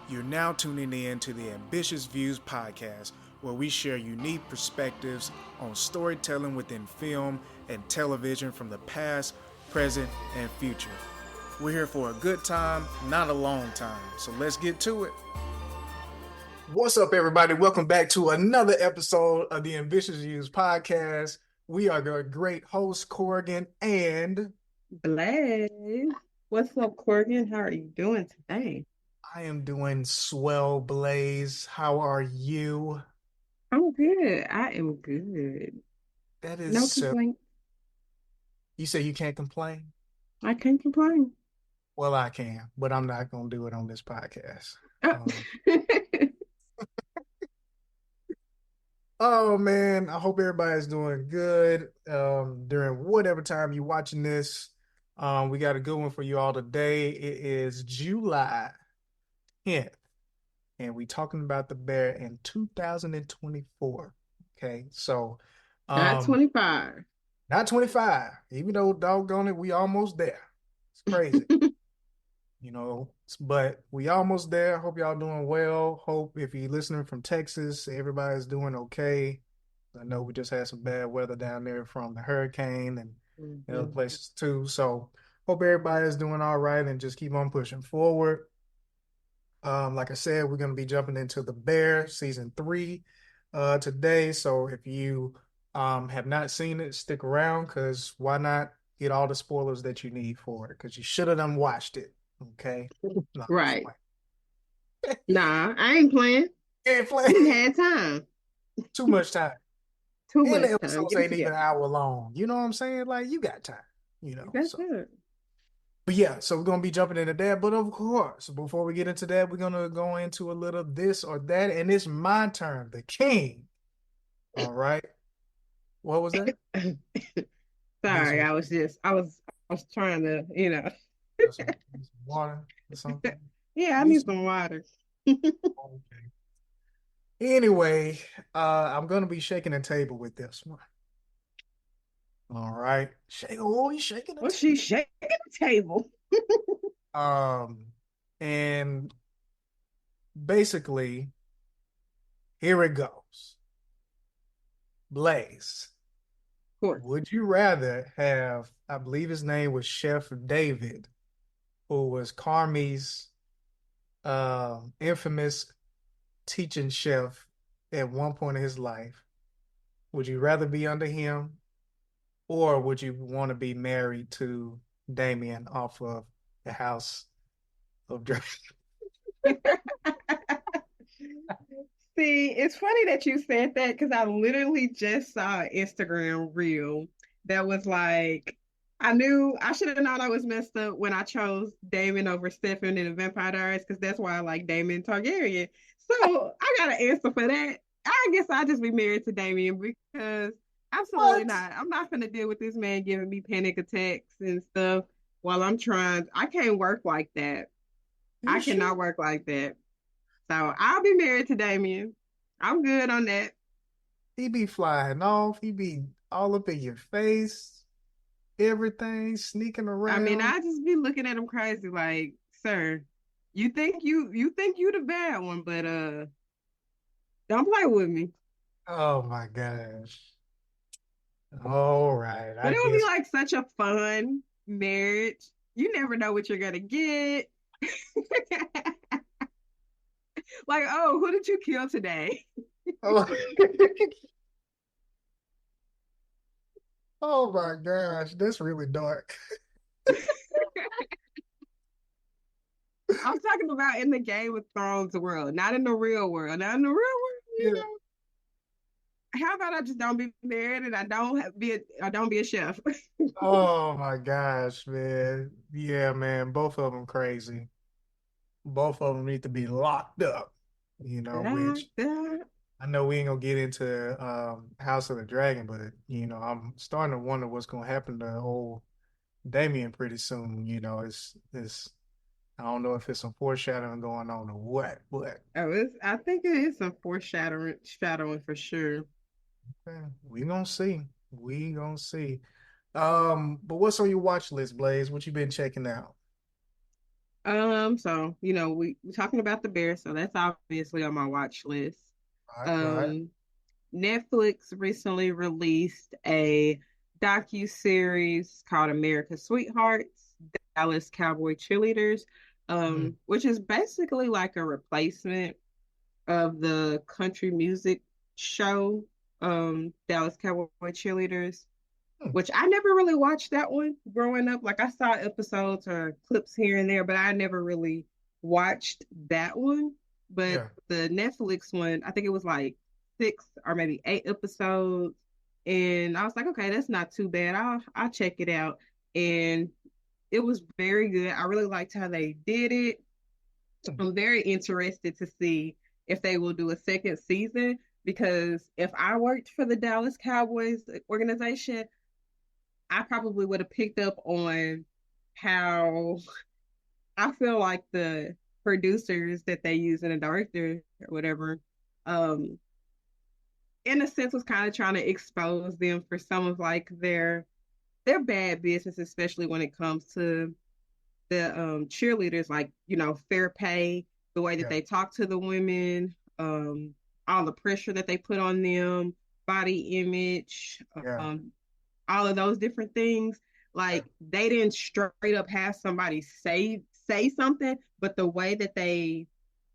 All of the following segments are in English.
You're now tuning in to the Ambitious Views podcast, where we share unique perspectives on storytelling within film and television from the past, present, and future. We're here for a good time, not a long time, so let's get to it. What's up, everybody? Welcome back to another episode of the Ambitious Views podcast. We are your great hosts, Corrigan and Blaze. What's up, Corgan? How are you doing today? I am doing swell, Blaze. How are you? I'm good. I am good. That is No so. complaint. You say you can't complain? I can't complain. Well, I can, but I'm not going to do it on this podcast. Oh. Um, oh man, I hope everybody's doing good during whatever time you're watching this. We got a good one for you all today. It is July 10th, and we talking about the bear in 2024. Okay, so Not um, 25. not 25, even though doggone it, we almost there. It's crazy. But we almost there. Hope y'all doing well. Hope if you're listening from Texas, everybody's doing okay. I know we just had some bad weather down there from the hurricane and other Mhm. places too. So hope everybody's doing all right and just keep on pushing forward. Like I said, we're going to be jumping into The Bear season 3 today. So if you have not seen it, stick around because why not get all the spoilers that you need for it? Because you should have done watched it. Okay. No, I'm just Right. Nah, I ain't playing. ain't You playing didn't have time. too much time. Too And the much time. episodes Get it ain't even an together. hour long. You know what I'm saying? Like you got time. That's So it. but yeah, so we're gonna be jumping into that. But of course, before we get into that, we're gonna go into a little this or that, and it's my turn, the king. All right. What was that? Need Sorry, some, I was trying to. need some water or something? Yeah, I Need need some. some water. Okay. Anyway, I'm gonna be shaking the table with this one. All right. Shake. Oh, he's shaking the Well, she's table. shaking the table. Um, and basically, here it goes. Blaze. Of course. Would you rather have, I believe his name was Chef David, who was Carmi's infamous teaching chef at one point in his life? Would you rather be under him, or would you want to be married to Damien off of the House of Dragons? See, it's funny that you said that because I literally just saw an Instagram reel that was like, I knew I should have known I was messed up when I chose Damon over Stefan in the Vampire Diaries because that's why I like Damon Targaryen. So I got an answer for that. I guess I'll just be married to Damien because absolutely What? not. I'm not going to deal with this man giving me panic attacks and stuff while I'm trying. I can't work like that. You I sure? cannot work like that. So I'll be married to Damien. I'm good on that. He be flying off. He be all up in your face, everything, sneaking I mean, around. I just be looking at him crazy, like, sir, you think you the bad one, but don't play with me. Oh my gosh. All right, But I it would be guess. like such a fun marriage. You never know what you're gonna get. Like, oh, who did you kill today? Oh, oh my gosh, that's really dark. I'm talking about in the Game of Thrones world, not in the real world. Not in the real world, Yeah. how about I just don't be married and I don't be a chef. Oh my gosh, man. Yeah, man. Both of them crazy. Both of them need to be locked up, which Like that. I know we ain't gonna get into House of the Dragon, but I'm starting to wonder what's gonna happen to old Damien pretty soon. It's I don't know if it's some foreshadowing going on or what, but I think it is some shadowing for sure. we gonna see. We gonna see. But what's on your watch list, Blaze? What you been checking out? So we're talking about the Bears, so that's obviously on my watch list. Right, right. Um, Netflix recently released a docu-series called America's Sweethearts, Dallas Cowboy Cheerleaders, Mm, which is basically like a replacement of the country music show, Dallas Cowboy Cheerleaders, mm, which I never really watched that one growing up. Like I saw episodes or clips here and there, but I never really watched that one. But yeah. the Netflix one, I think it was like 6 or maybe 8 episodes. And I was like, okay, that's not too bad. I'll check it out. And it was very good. I really liked how they did it. Mm, I'm very interested to see if they will do a second season because if I worked for the Dallas Cowboys organization, I probably would have picked up on how I feel like the producers that they use and the director or whatever, um, in a sense was kind of trying to expose them for some of like their bad business, especially when it comes to the cheerleaders, like, fair pay, the way that yeah, they talk to the women, all the pressure that they put on them, body image, yeah, um, all of those different things. yeah. Like they didn't straight up have somebody say something, but the way that they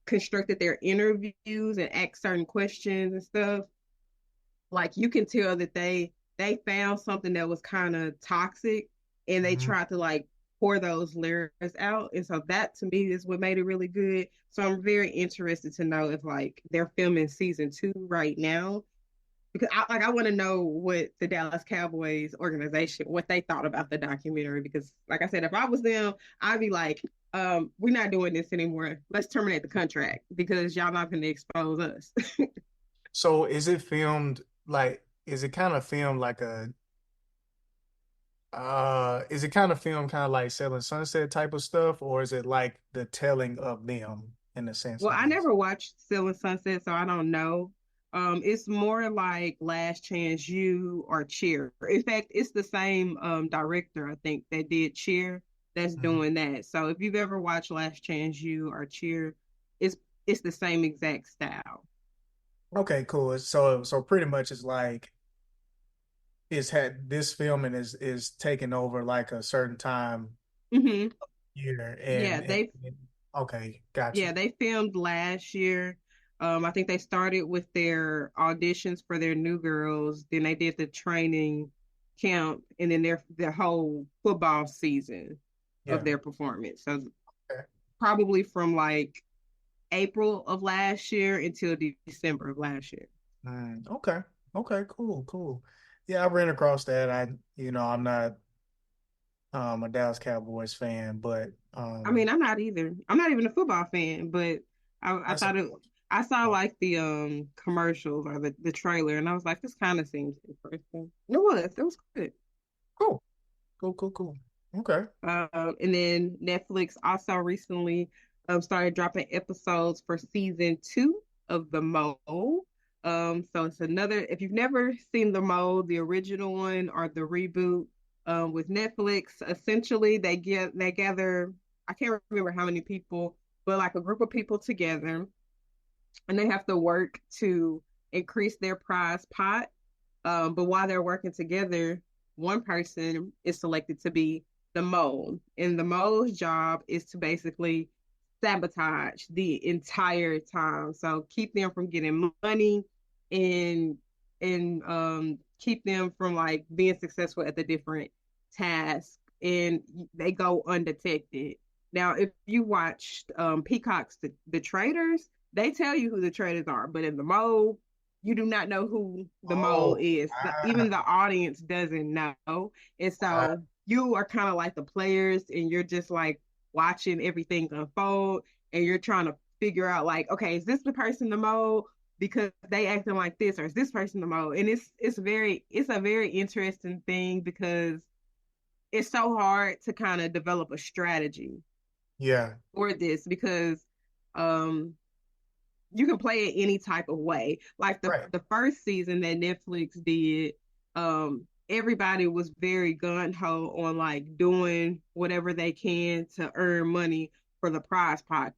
constructed their interviews and asked certain questions and stuff, like you can tell that they found something that was kind of toxic and they Mhm. tried to like pour those layers out. And so that to me is what made it really good. So I'm very interested to know if like they're filming season 2 right now because I want to know what the Dallas Cowboys organization what they thought about the documentary because like I said, if I was them, I'd be like, we're not doing this anymore. Let's terminate the contract because y'all not going to expose us. So is it kind of filmed like is it kind of filmed kind of like Selling Sunset type of stuff, or is it like the telling of them in a sense, Well, I I guess? never watched Selling Sunset, so I don't know. It's more like Last Chance U or Cheer. In fact, it's the same director, I think, that did Cheer that's Mhm. doing that. So if you've ever watched Last Chance U or Cheer, it's it's the same exact style. Okay, cool. So pretty much it's like it's had this filming is taking over like a certain time Hmm. year Yeah, okay, got you. yeah, they filmed last year. I think they started with their auditions for their new girls, then they did the training camp, and then their whole football season of Yeah. their performance. So Okay. probably from like April of last year until December of last year. Okay. Okay, cool, cool. Yeah, I ran across that. I'm not a Dallas Cowboys fan, but I mean, I'm not either. I'm not even a football fan, but I that's thought it. important. I saw like the commercials or the trailer, and I was like, this kind of seems interesting. It was good. Cool. Cool, cool, cool. Okay. And then Netflix also recently started dropping episodes for season 2 of The Mole. So it's another, if you've never seen The Mole, the original one or the reboot with Netflix, essentially they gather, I can't remember how many people, but like a group of people together and they have to work to increase their prize pot. But while they're working together, one person is selected to be the mole. And the mole's job is to basically sabotage the entire time. So keep them from getting money and keep them from like being successful at the different tasks and they go undetected. Now, if you watched Peacock's the Traders, they tell you who the traders are, but in the mole, you do not know who the mole Oh, is. Even the wow. audience doesn't know. And Wow. so you are kind of like the players and you're just like watching everything unfold and you're trying to figure out like, okay, is this the person the mole? Because they acting like this, or is this person the mole? And it's a very interesting thing because it's so hard to kind of develop a strategy Yeah. for this because um you can play it any type of way. Like the Right. the first season that Netflix did, everybody was very gun ho on like doing whatever they can to earn money for the prize pot.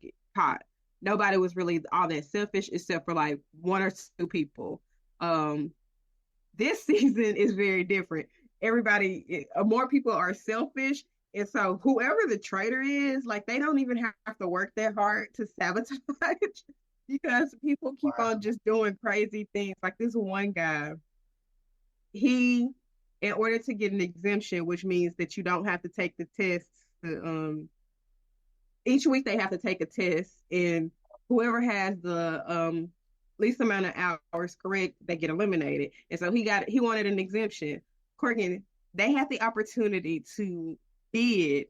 Nobody was really all that selfish except for like one or two people. Um, this season is very different. More people are selfish. And so whoever the traitor is, like they don't even have to work that hard to sabotage because people keep on Wow. just doing crazy things. Like this one guy, he, in order to get an exemption, which means that you don't have to take the tests, each week they have to take a test, and whoever has the least amount of hours correct, they get eliminated. And so he wanted an exemption. Corgan, they had the opportunity to bid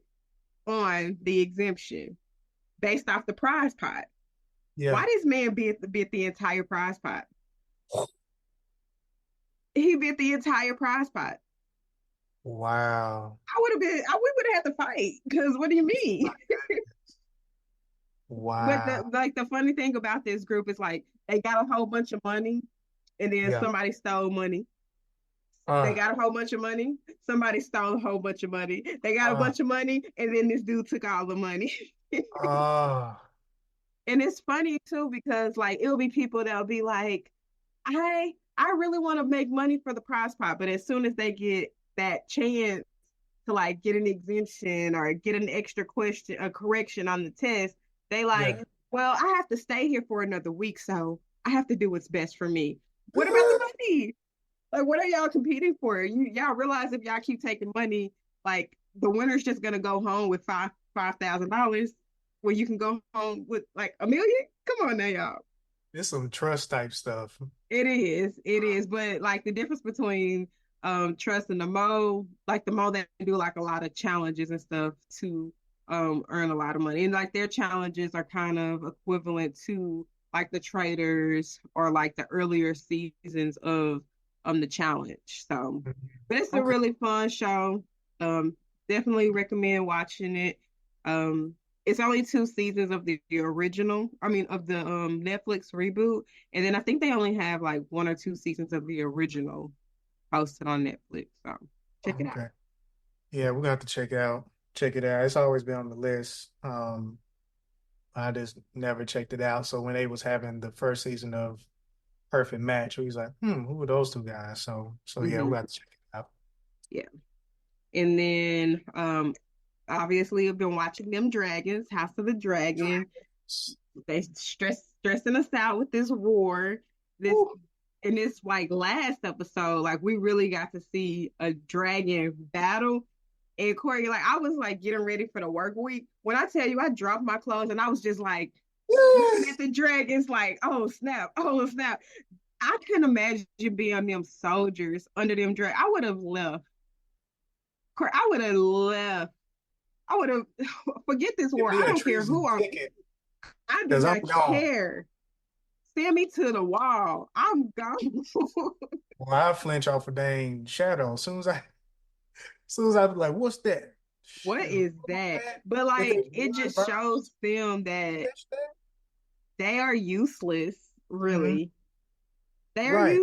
on the exemption based off the prize pot. Yeah. Why this man bid the entire prize pot? He bid the entire prize pot. Wow. We would have had to fight because what do you mean? But Wow. the funny thing about this group is like they got a whole bunch of money and then Yeah. somebody stole money. They Uh, got a whole bunch of money. Somebody stole a whole bunch of money. They got a uh, bunch of money, and then this dude took all the money. uh, And it's funny too because like it'll be people that'll be like, I really want to make money for the prize pot, but as soon as they get that chance to like get an exemption or get an extra question, a correction on the test, they like, yeah. well, I have to stay here for another week, so I have to do what's best for me. What about the money? Like, what are y'all competing for? Y'all realize if y'all keep taking money, like the winner's just gonna go home with $5,000, where you can go home with like a million. Come on now, y'all. It's some trust type stuff. It is. But like the difference between trust and the Mo that do like a lot of challenges and stuff to earn a lot of money. And like their challenges are kind of equivalent to like the traders or like the earlier seasons of the challenge. So but it's a Okay. really fun show. Definitely recommend watching it. Um it's only two seasons of the original, I mean of the Netflix reboot. And then I think they only have like one or two seasons of the original posted on Netflix. So check it out. Okay. Yeah, we're gonna have to check it out. It's always been on the list. I just never checked it out. So when they was having the first season of Perfect Match, we was like, who are those two guys? So yeah, we Hmm. got to check it out. Yeah. And then obviously I've been watching them dragons, House of the Dragon. They stressing us out with this war. This Woo. in this like last episode, like we really got to see a dragon battle. And Corey, like I was like getting ready for the work week. When I tell you I dropped my clothes and I was just like looking at the dragons, like, oh snap, oh snap. I couldn't imagine being them soldiers under them dragons. I would have left. Corey, I would have left. I would have forget this Give war. me I a don't care treason who I'm. ticket I do because I'm not gone. care. Send me to the wall. I'm gone. Well, I flinch off a dang shadow. As soon as I be like, what's that? What Shoot, is come on, that? man. But If like it's it blood just shows burns, them you that catch that? they are useless, Hmm. really. They are Right.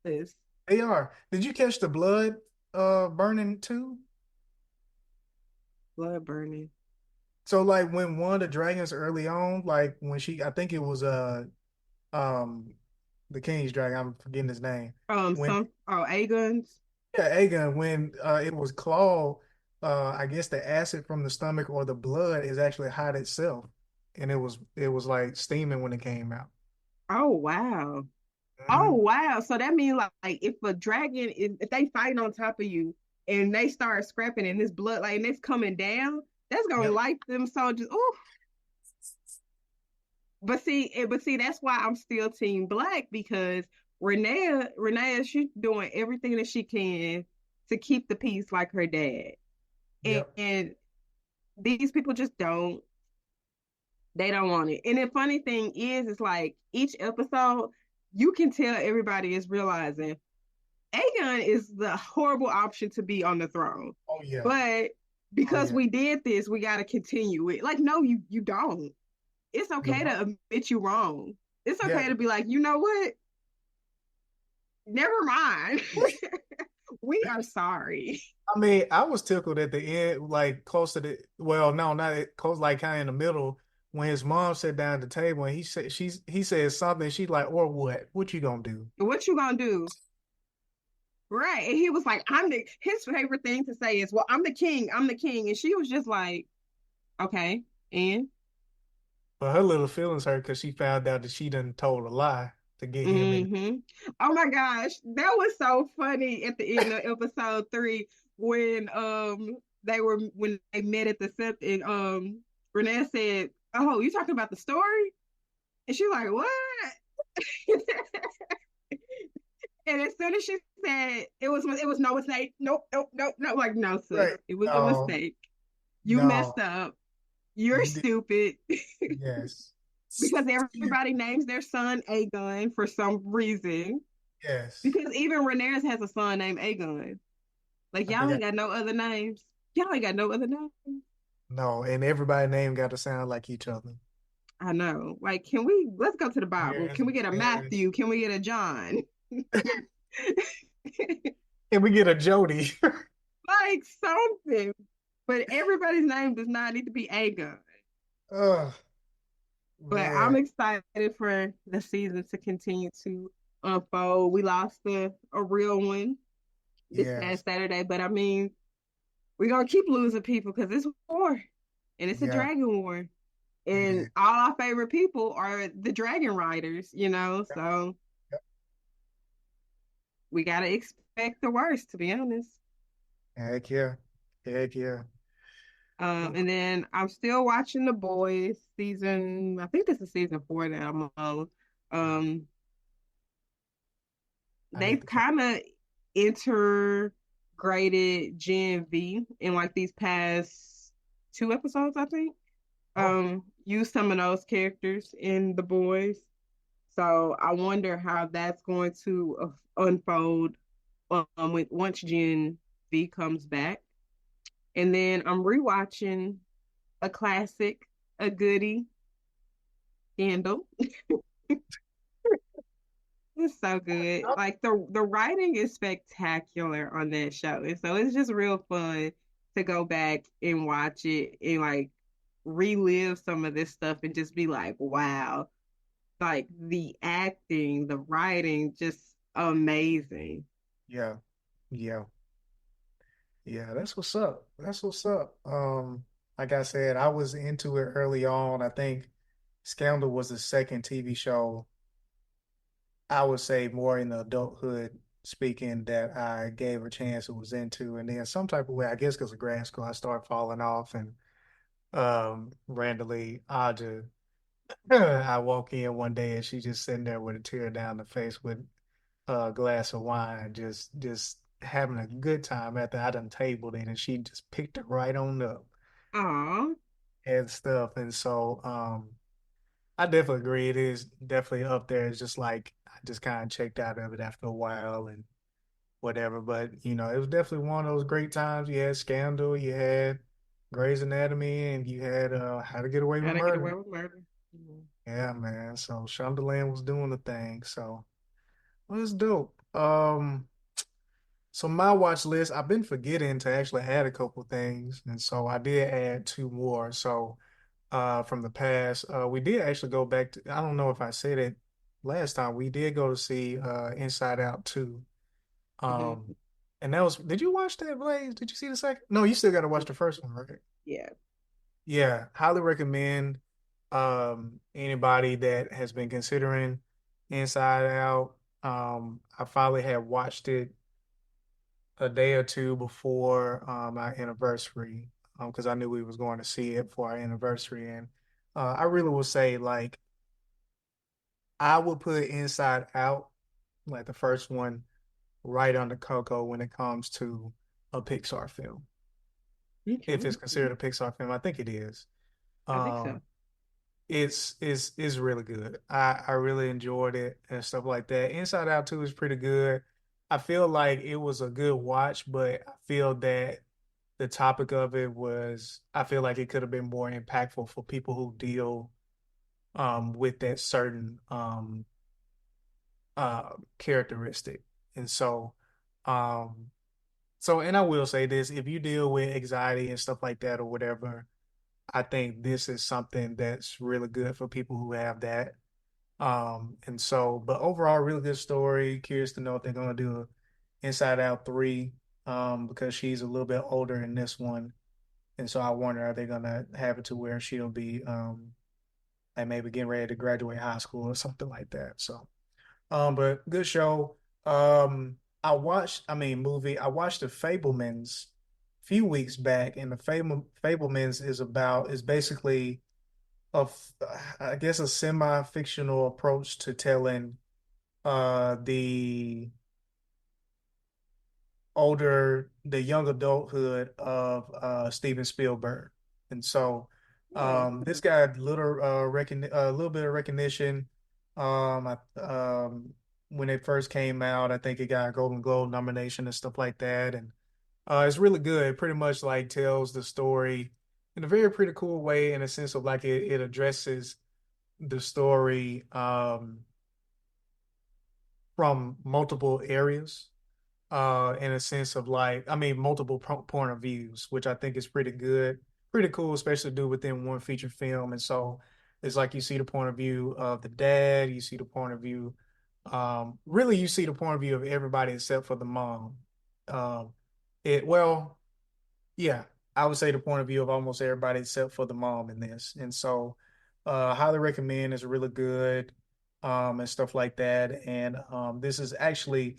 useless. They are. Did you catch the blood burning too? Blood burning. So like when one of the dragons early on, like when I think it was um the King's dragon, I'm forgetting his name. When A guns. yeah, Aegon, when it was Claw, I guess the acid from the stomach or the blood is actually hot itself. And it was like steaming when it came out. Oh wow. Oh Hmm. wow. So that means like if a dragon if they fighting on top of you and they start scrapping and this blood like and it's coming down, that's gonna Yep. light them soldiers. Oh, but see, that's why I'm still Team Black because Renee, she's doing everything that she can to keep the peace like her dad. Yep. And these people just don't. They don't want it. And the funny thing is like each episode, you can tell everybody is realizing Aegon is the horrible option to be on the throne. Oh yeah. But Oh because yeah. we did this, we got to continue it. Like, no, you don't. It's The okay mo- to admit you wrong. It's yeah. okay to be like, you know what? Never mind. We are sorry. I mean, I was tickled at the end, like close to the, well, no, not close, like kind of in the middle when his mom sat down at the table and he said something. She's like, or what? What you gonna do? What you gonna do? Right. And he was like, his favorite thing to say is, well, I'm the king. I'm the king. And she was just like, okay. And But her little feelings hurt because she found out that she done told a lie to get him in. hmm oh my gosh, that was so funny at the end of episode 3 when when they met at the set and Renee said, "Oh, you talking about the story?" And she's like, "What?" And as soon as she said it was no mistake, nope, nope, nope, no, like no, sis, Right. it was a No, mistake. You no, messed up. You're you did. stupid. Yes. Because everybody names their son Aegon for some reason. Yes. Because even Rhaenyra has a son named Aegon. Like I y'all ain't forgot. got no other names. Y'all ain't got no other names. No, and everybody's name got to sound like each other. I know. Like, let's go to the Bible. Yes, Can we get a yes. Matthew? Can we get a John? And we get a Jody. Like something. But everybody's name does not need to be Aegon. Oh, But I'm man. excited for the season to continue to unfold. We lost a real one this Yes. past Saturday, but I mean, we're gonna keep losing people because it's war and it's a Yeah, dragon war. it And is. all our favorite people are the dragon riders. So Yep. we gotta expect the worst, to be honest. Heck yeah. Heck yeah. And then I'm still watching The Boys season. I think this is season 4 that I'm on. Yeah, Um, I need they've to catch. kind of integrated Gen V in like these past 2 episodes, I think. Oh, Use some of those characters in The Boys. So I wonder how that's going to unfold once Gen V comes back. And then I'm rewatching a classic, a goodie, Scandal. It's so good. Like the writing is spectacular on that show. And so it's just real fun to go back and watch it and like relive some of this stuff and just be like, wow. Like the acting, the writing, just amazing. yeah. Yeah. Yeah, that's what's up. That's what's up. Like I said, I was into it early on. I think Scandal was the second TV show I would say more in the adulthood speaking that I gave a chance and was into. And then some type of way, I guess because of grad school, I started falling off and randomly Aja I walk in one day and she's just sitting there with a tear down the face with a glass of wine, just having a good time after I done tabled it, and she just picked it right on up Aw. and stuff. And so I definitely agree. It is definitely up there. It's just like I just kind of checked out of it after a while and whatever. But it was definitely one of those great times. You had Scandal, you had Grey's Anatomy, and you had How to Get Away with Gotta get Murder. away with murder. Mhm. Yeah, man. So Shondaland was doing the thing. So well, it's dope. So my watch list, I've been forgetting to actually add a couple things, and so I did add two more. So from the past, we did actually go back to, I don't know if I said it last time, we did go to see Inside Out 2. Mhm. Um, and that was, did you watch that, Blaze? Did you see the second? No, you still got to watch the first one, right? Yeah. Yeah, highly recommend anybody that has been considering Inside Out. I finally had watched it a day or two before our anniversary because I knew we was going to see it for our anniversary, and I really will say like I would put Inside Out, like the first one, right under Coco when it comes to a Pixar film. If Okay. it's considered a Pixar film, I think it is. I think so. Um, it's really good. I really enjoyed it and stuff like that. Inside Out 2 is pretty good. I feel like it was a good watch, but I feel that the topic of it was, I feel like it could have been more impactful for people who deal with that certain characteristic. And so So, and I will say this, if you deal with anxiety and stuff like that or whatever, I think this is something that's really good for people who have that. And so, but overall, really good story. Curious to know if they're gonna do Inside Out 3, because she's a little bit older in this one. And so I wonder, are they gonna have it to where she'll be like maybe getting ready to graduate high school or something like that. So but good show. I watched The Fablemans a few weeks back, and Fablemans is basically I guess a semi-fictional approach to telling the the young adulthood of Steven Spielberg. And so Oh, this got a little bit of recognition. When it first came out, I think it got a Golden Globe nomination and stuff like that. And it's really good. It pretty much like tells the story in a very pretty cool way, in a sense of like it addresses the story from multiple areas, in a sense of like, I mean, multiple point of views, which I think is pretty good, pretty cool, especially to do within one feature film. And so it's like you see the point of view of the dad, you see the point of view, really, you see the point of view of everybody except for the mom. Um, well, yeah, I would say the point of view of almost everybody except for the mom in this. And so, highly recommend. It's really good, and stuff like that. And um, this is actually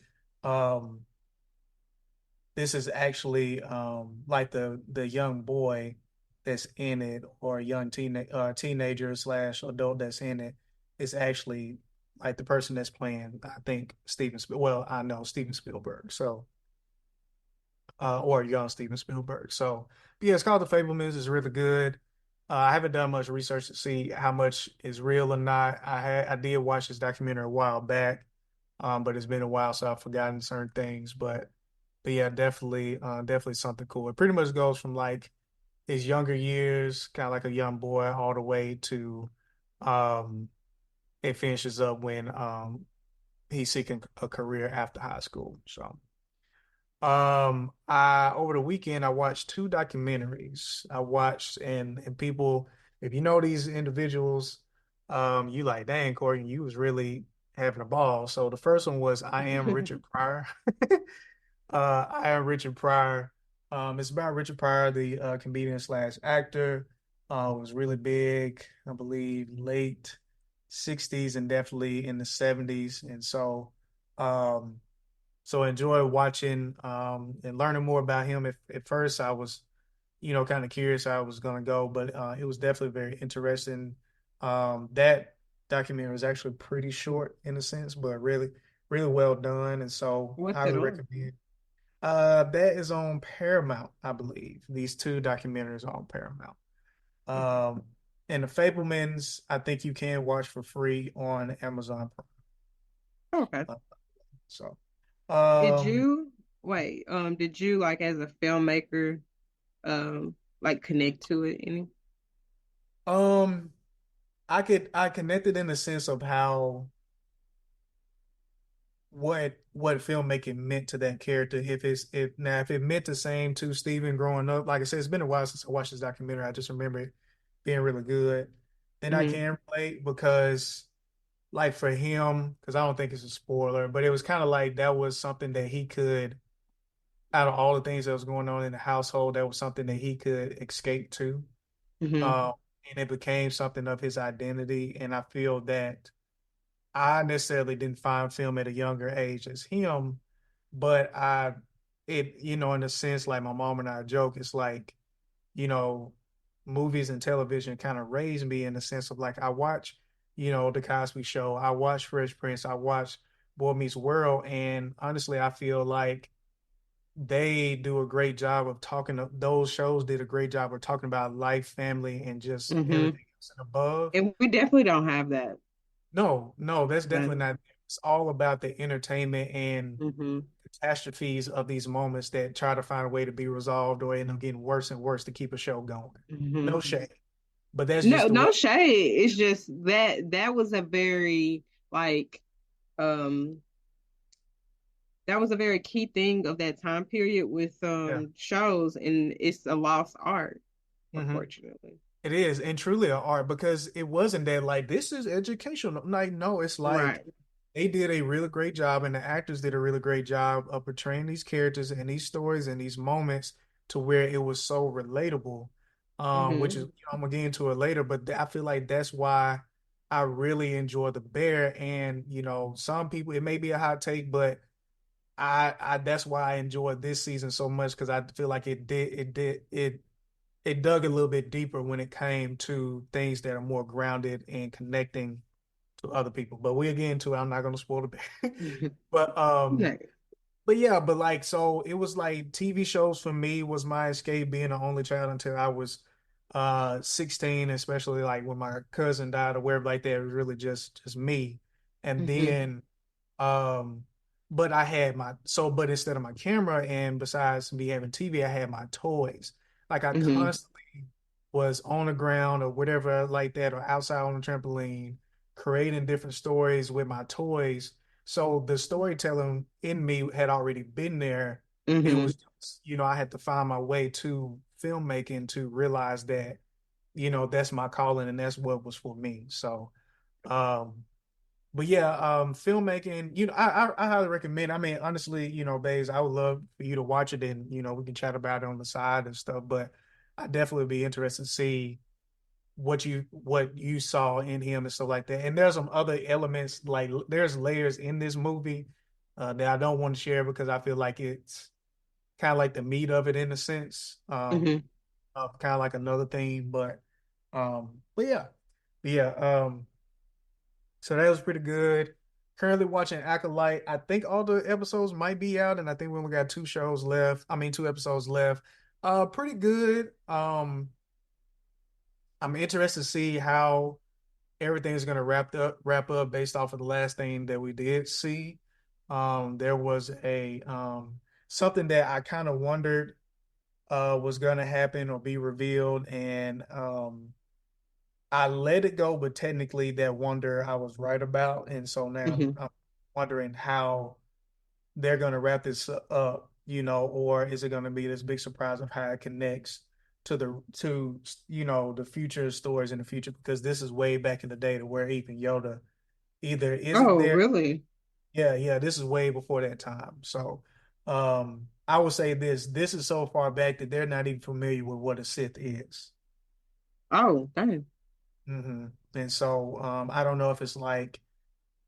like the young boy that's in it, or a young teenager slash adult that's in it, is actually like the person that's playing, I think, well, I know Steven Spielberg. So or young Steven Spielberg. So yeah, it's called The Fablemans. It's really good. I haven't done much research to see how much is real or not. I did watch this documentary a while back, but it's been a while, so I've forgotten certain things. But yeah, definitely something cool. It pretty much goes from like his younger years, kind of like a young boy, all the way to um, it finishes up when he's seeking a career after high school. So. I over the weekend I watched two documentaries. I watched and people, if you know these individuals, you like, dang, Corey, you was really having a ball. So the first one was I Am Richard Pryor. I Am Richard Pryor. It's about Richard Pryor, the comedian slash actor. Was really big, I believe, late 60s and definitely in the 70s. And so enjoy watching and learning more about him. If at first I was, kind of curious how I was going to go, but it was definitely very interesting. That documentary was actually pretty short in a sense, but really, really well done. And so what's it highly on? recommend. That is on Paramount, I believe. These two documentaries are on Paramount. Okay. Um, and The Fablemans, I think you can watch for free on Amazon Prime. Okay. So, Did um, you wait? Did you like as a filmmaker, like connect to it any? um, I connected in the sense of how what filmmaking meant to that character. If it meant the same to Steven growing up, like I said, it's been a while since I watched this documentary. I just remember it being really good. Then I Hmm. can relate because like for him, because I don't think it's a spoiler, but it was kind of like that was something that he could, out of all the things that was going on in the household, that was something that he could escape to. Hmm. Um, and it became something of his identity. And I feel that I necessarily didn't find film at a younger age as him, but in a sense, like my mom and I joke, it's like, you know, movies and television kind of raised me in the sense of like I watch, The Cosby Show, I watch Fresh Prince, I watch Boy Meets World, and honestly, I feel like they do a great job of those shows did a great job of talking about life, family, and just Hmm. everything else and above. And we definitely don't have that. No, no, that's definitely Uh, not. It's all about the entertainment and hmm. catastrophes of these moments that try to find a way to be resolved or end up getting worse and worse to keep a show going. Hmm. No shade, but that's No, just the way. no shade. It's just that was a very like um that was a very key thing of that time period with Yeah. shows, and it's a lost art, Hmm. unfortunately. It is, and truly an art because it wasn't that like this is educational. Like, no, it's like Right. they did a really great job, and the actors did a really great job of portraying these characters and these stories and these moments to where it was so relatable. Which is, Hmm. I'm gonna get into it later, but I feel like that's why I really enjoy The Bear. And some people, it may be a hot take, but I that's why I enjoyed this season so much because I feel like it dug a little bit deeper when it came to things that are more grounded and connecting to other people. But we'll get into it. I'm not gonna spoil the bear. But Yeah. but yeah, but like so it was like TV shows for me was my escape being an only child until I was 16, especially like when my cousin died or wherever like that. It was really just me. And Hmm. then um, but I had but instead of my camera and besides me having TV, I had my toys. Like I Hmm. constantly was on the ground or whatever like that, or outside on the trampoline, creating different stories with my toys. So the storytelling in me had already been there. It Hmm. was just, I had to find my way to filmmaking to realize that, that's my calling and that's what was for me. So, um, but yeah, filmmaking, I highly recommend. I mean, honestly, Baze, I would love for you to watch it and, we can chat about it on the side and stuff, but I definitely would be interested to see what you saw in him and stuff like that. And there's some other elements, like there's layers in this movie that I don't want to share because I feel like it's kind of like the meat of it in a sense, Hmm. kind of like another thing, but yeah, yeah. So that was pretty good. Currently watching Acolyte. I think all the episodes might be out, and I think we only got two shows left. I mean, two episodes left. Pretty good. I'm interested to see how everything is gonna wrap up based off of the last thing that we did see. There was a something that I kind of wondered was gonna happen or be revealed, and I let it go, but technically that wonder I was right about. And so now Hmm. I'm wondering how they're going to wrap this up, or is it going to be this big surprise of how it connects to the future stories in the future? Because this is way back in the day to where even Yoda either isn't Oh, there. really? Yeah, yeah, this is way before that time. So I would say this is so far back that they're not even familiar with what a Sith is. Oh, dang. And so I don't know if it's like,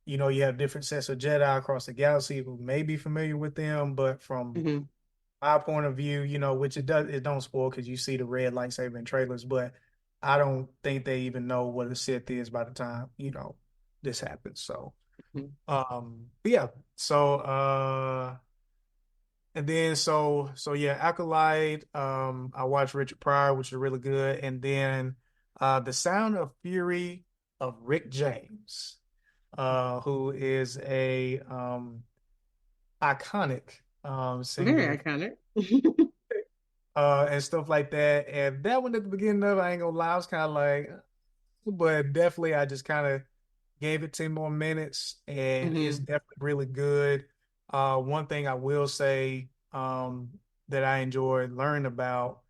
you have different sets of Jedi across the galaxy who may be familiar with them, but from Hmm. my point of view, which it don't spoil because you see the red lightsaber in trailers, but I don't think they even know what a Sith is by the time, this happens. So but yeah. So and then so yeah, Acolyte, I watched Richard Pryor, which is really good, and then The Sound of Fury of Rick James, who is a iconic Very singer iconic. and stuff like that. And that one at the beginning of it, I ain't gonna lie, I was kind of like, but definitely I just kind of gave it 10 more minutes, and it's Hmm. definitely really good. One thing I will say that I enjoyed learning about,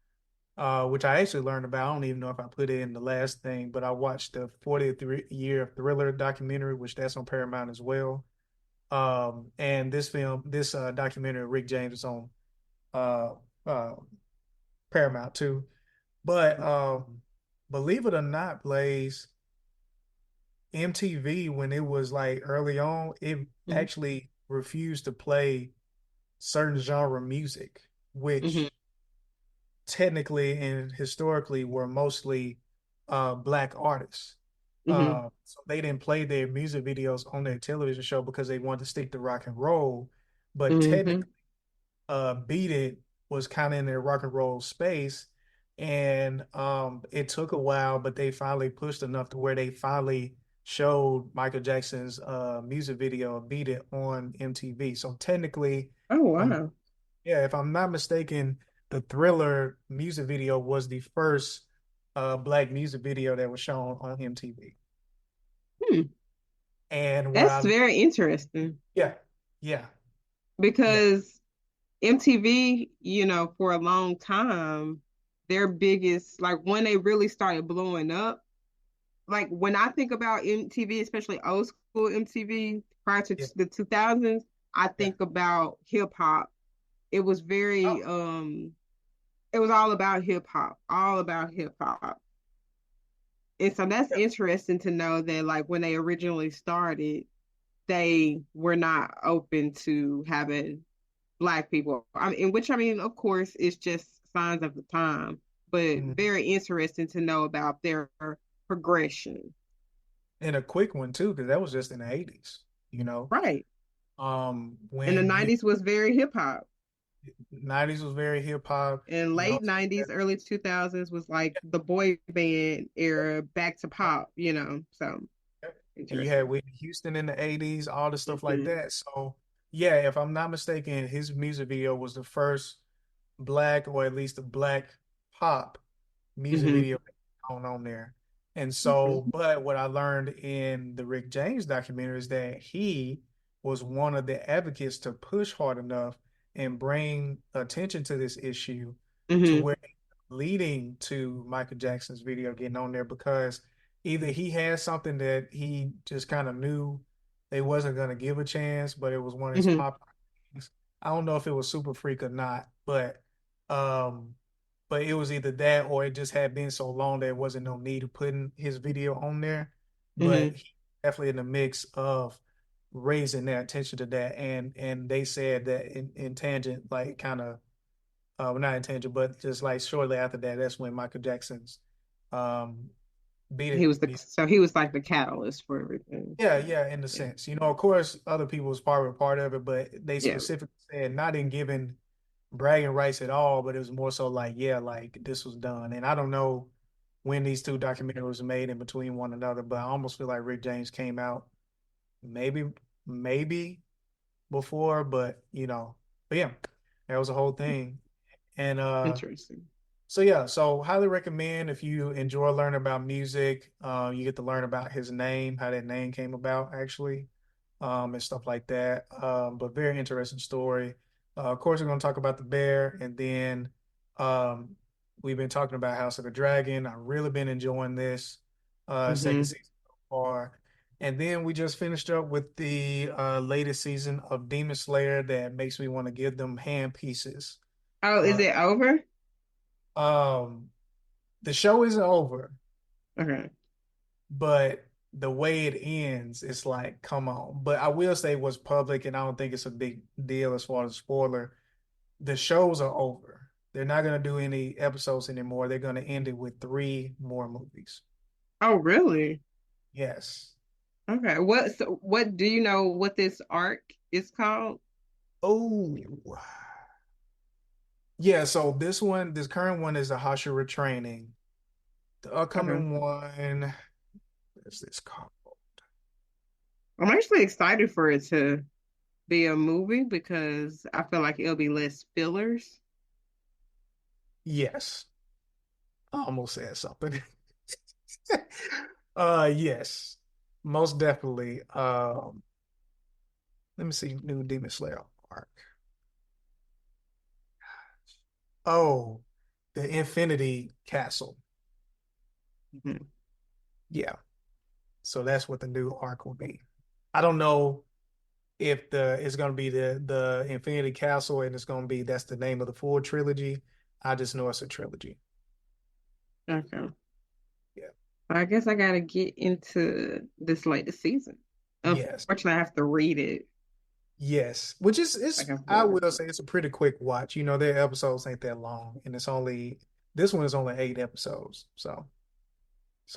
which I actually learned about, I don't even know if I put it in the last thing, but I watched the 40th year Thriller documentary, which that's on Paramount as well. And this documentary, Rick James is on uh, uh, Paramount too. But believe it or not, Blaze, MTV, when it was like early on, it Hmm. actually refused to play certain genre music, Hmm. which technically and historically were mostly black artists. Hmm. So they didn't play their music videos on their television show because they wanted to stick to rock and roll. But Hmm. technically, Beat It was kind of in their rock and roll space. And it took a while, but they finally pushed enough to where they finally showed Michael Jackson's music video Beat It on MTV. So technically, Oh, um, wow. yeah, if I'm not mistaken, the Thriller music video was the first black music video that was shown on MTV. Hmm. And what That's I very interesting. Yeah, yeah. Yeah. because MTV, for a long time, their biggest, like when they really started blowing up, like when I think about MTV, especially old school MTV prior to Yeah. the 2000s, I Yeah. think about hip hop. It was Oh, very, it was all about hip hop, all about hip hop. And so that's yeah. interesting to know that like when they originally started, they were not open to having Black people. In which, of course, it's just signs of the time, but Mhm. very interesting to know about their progression. And a quick one too, because that was just in the 80s, you know. Right. And the When you 90s was very hip hop. 90s was very hip hop. And You late also 90s, early 2000s was like the boy band era back to pop. So and you had interesting. Whitney Houston in the 80s, all the stuff like Hmm. that. So yeah, if I'm not mistaken, his music video was the first black or at least a black pop music Hmm. video on there. And Okay. so, but what I learned in the Rick James documentary is that he was one of the advocates to push hard enough and bring attention to this issue to Hmm. where leading to Michael Jackson's video getting on there because either he had something that he just kind of knew they wasn't going to give a chance, but it was one of his Hmm. popular things. I don't know if it was Super Freak or not, um, but it was either that or it just had been so long that there wasn't no need of putting his video on there. But Hmm. he definitely in the mix of raising their attention to that, and they said that in tangent, like kind of well, not in tangent, but just like shortly after that, that's when Michael Jackson's um beat He it. was he was like the catalyst for everything. Yeah, yeah, in the Yeah. sense. Of course, other people was part of it, but they Yeah. specifically said not in giving bragging rights at all, but it was more so like, yeah, like this was done. And I don't know when these two documentaries were made in between one another, but I almost feel like Rick James came out maybe, maybe before, but yeah, that was a whole thing. And Interesting. so yeah, so highly recommend if you enjoy learning about music, you get to learn about his name, how that name came about actually, and stuff like that. But very interesting story. Of course, we're going to talk about the bear, and then um, we've been talking about House of the Dragon. I've really been enjoying this second Hmm. season so far. And then we just finished up with the latest season of Demon Slayer that makes me want to give them hand pieces. Oh, is Uh, it over? um, the show isn't over, Okay. but the way it ends, it's like, come on. But I will say what's public, and I don't think it's a big deal as far as a spoiler. The shows are over. They're not going to do any episodes anymore. They're going to end it with three more movies. Oh, really? Yes. Okay. What do you know what this arc is called? Oh, yeah. So this current one is the Hashira training. The Okay. upcoming one, what is this called? I'm actually excited for it to be a movie because I feel like it'll be less fillers. Yes. I almost said something. Yes, most definitely. Let me see, new Demon Slayer arc. Oh, the Infinity Castle. Mhm. Yeah, so that's what the new arc will be. I don't know if the it's gonna be the Infinity Castle and it's gonna be that's the name of the full trilogy. I just know it's a trilogy. Okay. Yeah. I guess I gotta get into this latest season. Yes. Unfortunately, I have to read it Yes. Which is like it's I'm I forced. will say it's a pretty quick watch. Their episodes ain't that long, and it's only this one is only 8 episodes. So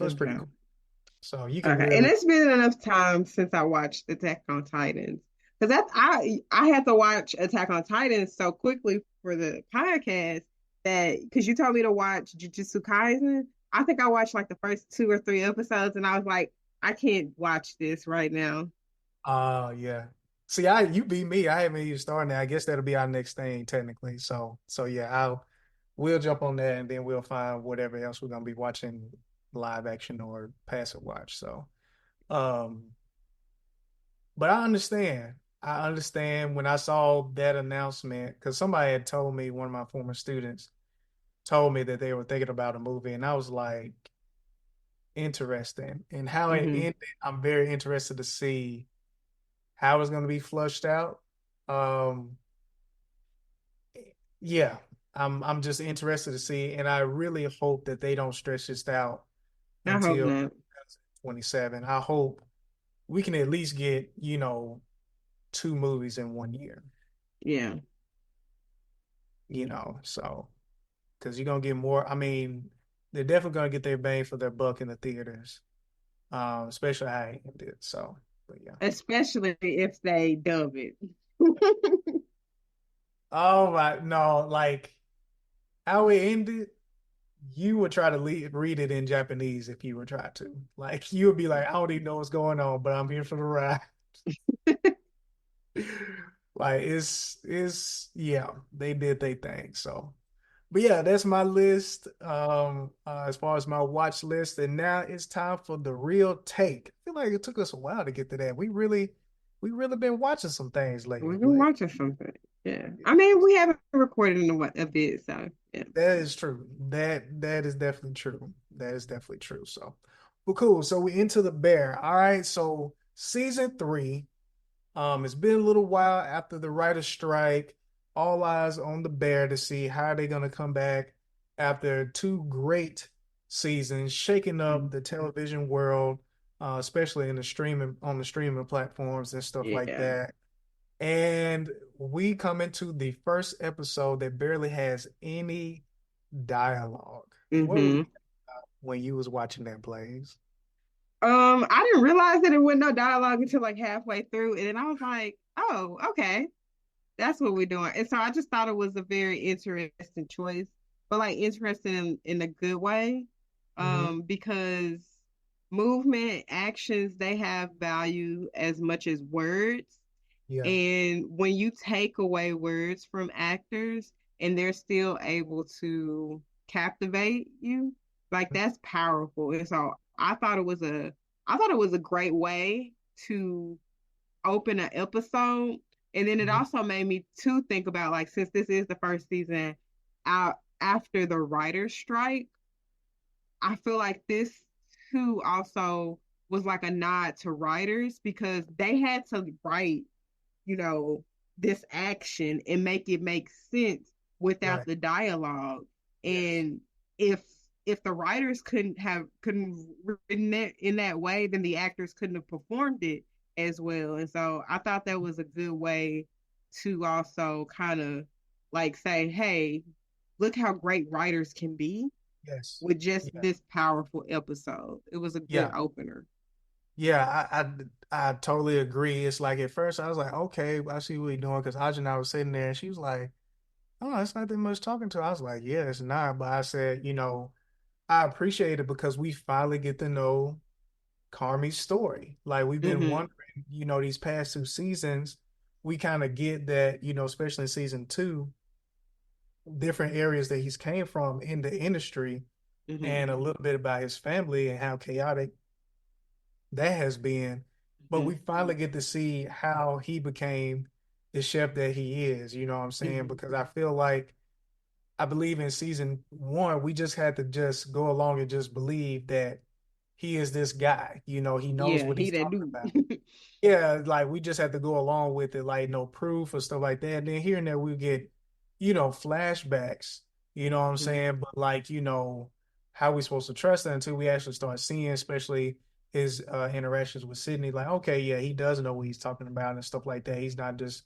it's pretty Okay. cool. So you can Okay. And really it's been enough time since I watched Attack on Titans. Because I had to watch Attack on Titans so quickly for the podcast that because you told me to watch Jujutsu Kaisen. I think I watched like the first two or three episodes and I was like, I can't watch this right now. yeah. See, you beat me. I haven't even started that. I guess that'll be our next thing technically. So yeah, we'll jump on that and then we'll find whatever else we're gonna be watching live action or passive watch. Um, but I understand. I understand when I saw that announcement because somebody had told me, one of my former students told me that they were thinking about a movie, and I was like, interesting. And how it Hmm. ended, I'm very interested to see how it's going to be flushed out. Um, yeah, I'm just interested to see, and I really hope that they don't stretch this out I hope until not. 27. I hope we can at least get, two movies in one year, Yeah. so because you're gonna get more. I mean, they're definitely gonna get their bang for their buck in the theaters, especially how it ended. So, but yeah. Especially if they dub it. Oh my, no, like how it ended, you would try to read it in Japanese if you were trying to. Like you would be like, I don't even know what's going on, but I'm here for the ride. Like it's yeah, they did their thing. So, but yeah, that's my list. As far as my watch list, and now it's time for the real take. I feel like it took us a while to get to that. We really been watching some things lately, We've been Blake. watching something. Yeah. I mean, we haven't recorded in a bit, so yeah. That is true. That is definitely true. That is definitely true. So, well, cool. So we into the bear. All right. So season three. It's been a little while after the writer's strike. All eyes on the bear to see how they're gonna come back after two great seasons, shaking up the television world, especially in the streaming on the streaming platforms and stuff like Yeah. that. And we come into the first episode that barely has any dialogue. What were you Hmm. thinking about when you was watching that, Blaze? I didn't realize that it wasn't no dialogue until like halfway through, and then I was like, "Oh, okay, that's what we're doing." And so I just thought it was a very interesting choice, but like interesting in a good way, Hmm. because movement, actions, they have value as much as words. Yeah. And when you take away words from actors and they're still able to captivate you, like that's powerful. And so I thought it was a great way to open an episode. And then it Hmm. also made me to think about like since this is the first season out after the writer's strike, I feel like this too also was like a nod to writers because they had to write, you know, this action and make it make sense without Right. the dialogue. Yes. And if if the writers couldn't written it in that way, then the actors couldn't have performed it as well. And so I thought that was a good way to also kind of like say, hey, look how great writers can be Yes. with just Yeah. this powerful episode. It was a good Yeah. opener. Yeah. I totally agree. It's like at first I was like, okay, I see what you're doing because Aja and I was sitting there and she was like, oh, it's not that much talking to her. I was like, yeah, it's not. But I said, I appreciate it because we finally get to know Carmi's story. Like we've been Mm-hmm. wondering, these past two seasons, we kind of get that, especially in season two, different areas that he's came from in the industry Mm-hmm. and a little bit about his family and how chaotic that has been. But Mm-hmm. we finally get to see how he became the chef that he is, you know what I'm saying? Mm-hmm. Because I feel like I believe in season one, we just had to just go along and just believe that he is this guy. He knows Yeah, what he he's that talking dude. about. Yeah, like we just have to go along with it, like no proof or stuff like that. And then here and there we get, flashbacks, you know what I'm Mhm. saying? But like, how we supposed to trust that until we actually start seeing, especially his interactions with Sydney, like, okay, yeah, he does know what he's talking about and stuff like that. He's not just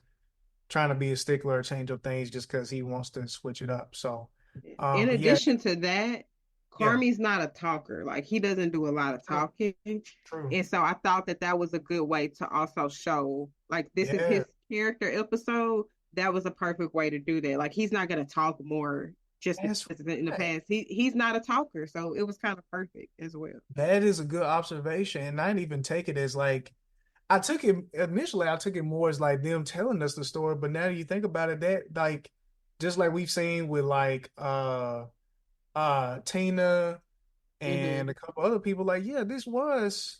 trying to be a stickler or change up things just because he wants to switch it up. So, In but yeah, addition to that, yeah, Carmi's not a talker. Like he doesn't do a lot of true, talking. true. And so I thought that that was a good way to also show like this is Yeah, his character episode. That was a perfect way to do that. Like he's not going to talk more just that's because in the right. past he's not a talker. So it was kind of perfect as well. That is a good observation. And I didn't even take it as like, I took it more as like them telling us the story. But now that you think about it, that like, just like we've seen with like, Tina Mm-hmm. and a couple other people, like, yeah, this was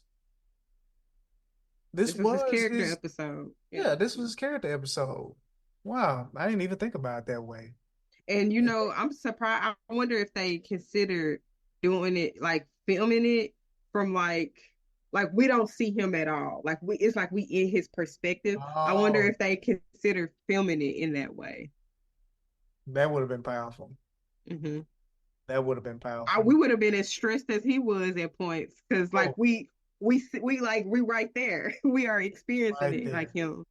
This This is his was character his, episode. Yeah. yeah, this was his character episode. Wow, I didn't even think about it that way. And I'm surprised. I wonder if they considered doing it like filming it from like we don't see him at all. Like it's like we in his perspective. I wonder Oh, if they consider filming it in that way. that would have been powerful. Hmm That would have been we powerful. would have been as stressed as he was at points because like Oh, we right there. We are experiencing right it like there. him.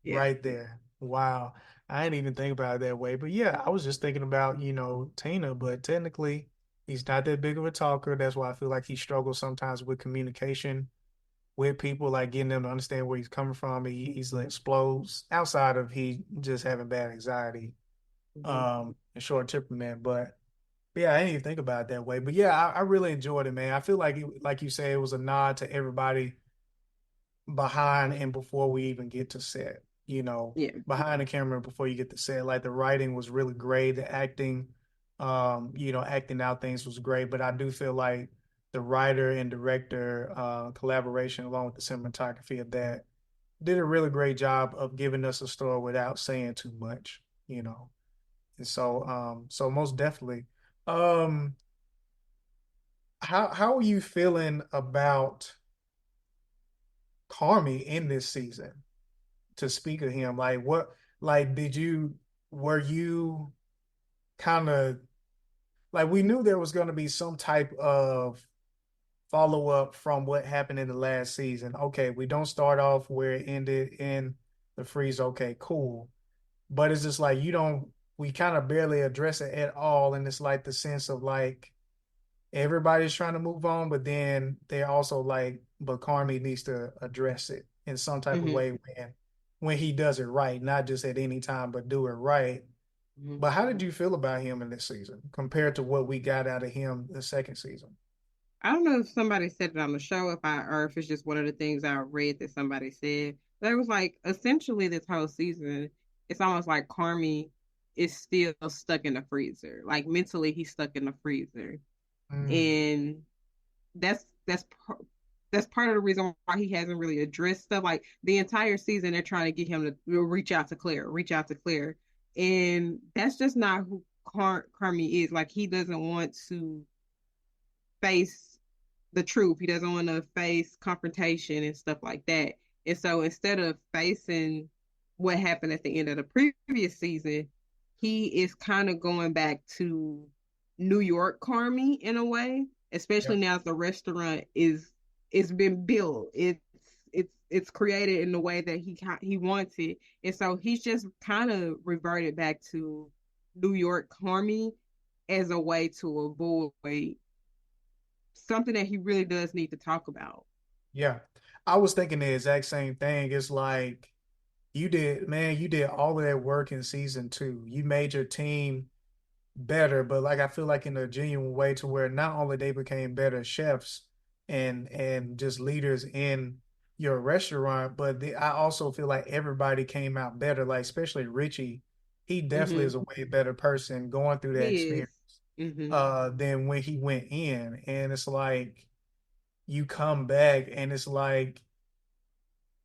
Yeah. Right there. Wow. I didn't even think about it that way. But yeah, I was just thinking about, Tina, but technically he's not that big of a talker. That's why I feel like he struggles sometimes with communication with people, like getting them to understand where he's coming from. He easily explodes outside of he just having bad anxiety, hmm and short temperament. But yeah, I didn't even think about it that way. But yeah, I really enjoyed it, man. I feel like like you said, it was a nod to everybody behind and before we even get to set, Yeah. behind the camera before you get to set. Like the writing was really great, the acting, acting out things was great. But I do feel like the writer and director collaboration along with the cinematography of that did a really great job of giving us a story without saying too much. And so most definitely. Um, how are you feeling about Carmi in this season? To speak of him, like what, like were you kind of like, we knew there was going to be some type of follow up from what happened in the last season. Okay, we don't start off where it ended in the freeze. Okay, cool. But it's just like you don't, we kind of barely address it at all. And it's like the sense of like everybody's trying to move on, but then they're also like, but Carmi needs to address it in some type of hmm way when he does it right, not just at any time, but do it right. hmm But how did you feel about him in this season compared to what we got out of him the second season? I don't know if somebody said it on the show, or if it's just one of the things I read that somebody said. But it was like essentially this whole season, it's almost like Carmi is still stuck in the freezer. Like mentally, he's stuck in the freezer, Mm, and that's that's par- that's part of the reason why he hasn't really addressed stuff. Like the entire season, they're trying to get him to reach out to Claire, reach out to Claire, and that's just not who Carmi is. Like he doesn't want to face the truth. He doesn't want to face confrontation and stuff like that. And so instead of facing what happened at the end of the previous season, he is kind of going back to New York Carmi in a way, yeah, especially now that the restaurant is it's been built. It's created in the way that he wants it. And so he's just kind of reverted back to New York Carmi as a way to avoid something that he really does need to talk about. yeah. I was thinking the exact same thing. It's like you did all of that work in season two. You made your team better, but like I feel like in a genuine way to where not only they became better chefs and just leaders in your restaurant, but I also feel like everybody came out better. Like especially Richie, he definitely Mm-hmm. is a way better person going through that He is. experience Mm-hmm. than when he went in. And it's like you come back and it's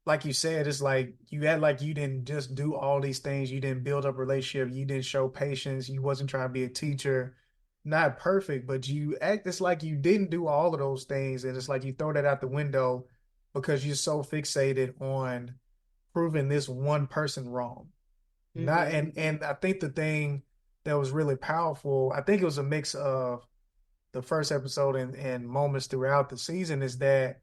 like you said, it's like you act like you didn't just do all these things. You didn't build up relationship. You didn't show patience. You wasn't trying to be a teacher. Not perfect, but you act, it's like you didn't do all of those things. And it's like you throw that out the window because you're so fixated on proving this one person wrong. Not Mm-hmm. and I think the thing that was really powerful, I think it was a mix of the first episode and moments throughout the season, is that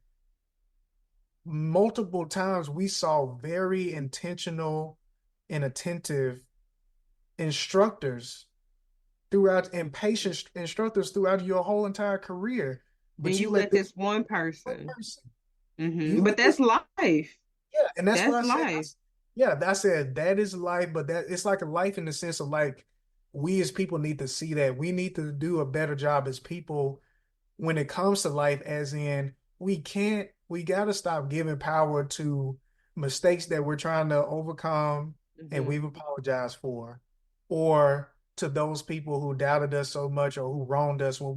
multiple times we saw very intentional and attentive instructors throughout and patient instructors throughout your whole entire career. And But you you let let this this one one person. person, you Mm-hmm. But let this, that's life. yeah, and that's what That's I said. life. Yeah, I said that is life, but that it's like a life in the sense of like we as people need to see that we need to do a better job as people when it comes to life, as in we gotta stop giving power to mistakes that we're trying to overcome and Mm-hmm. we've apologized for, or to those people who doubted us so much or who wronged us when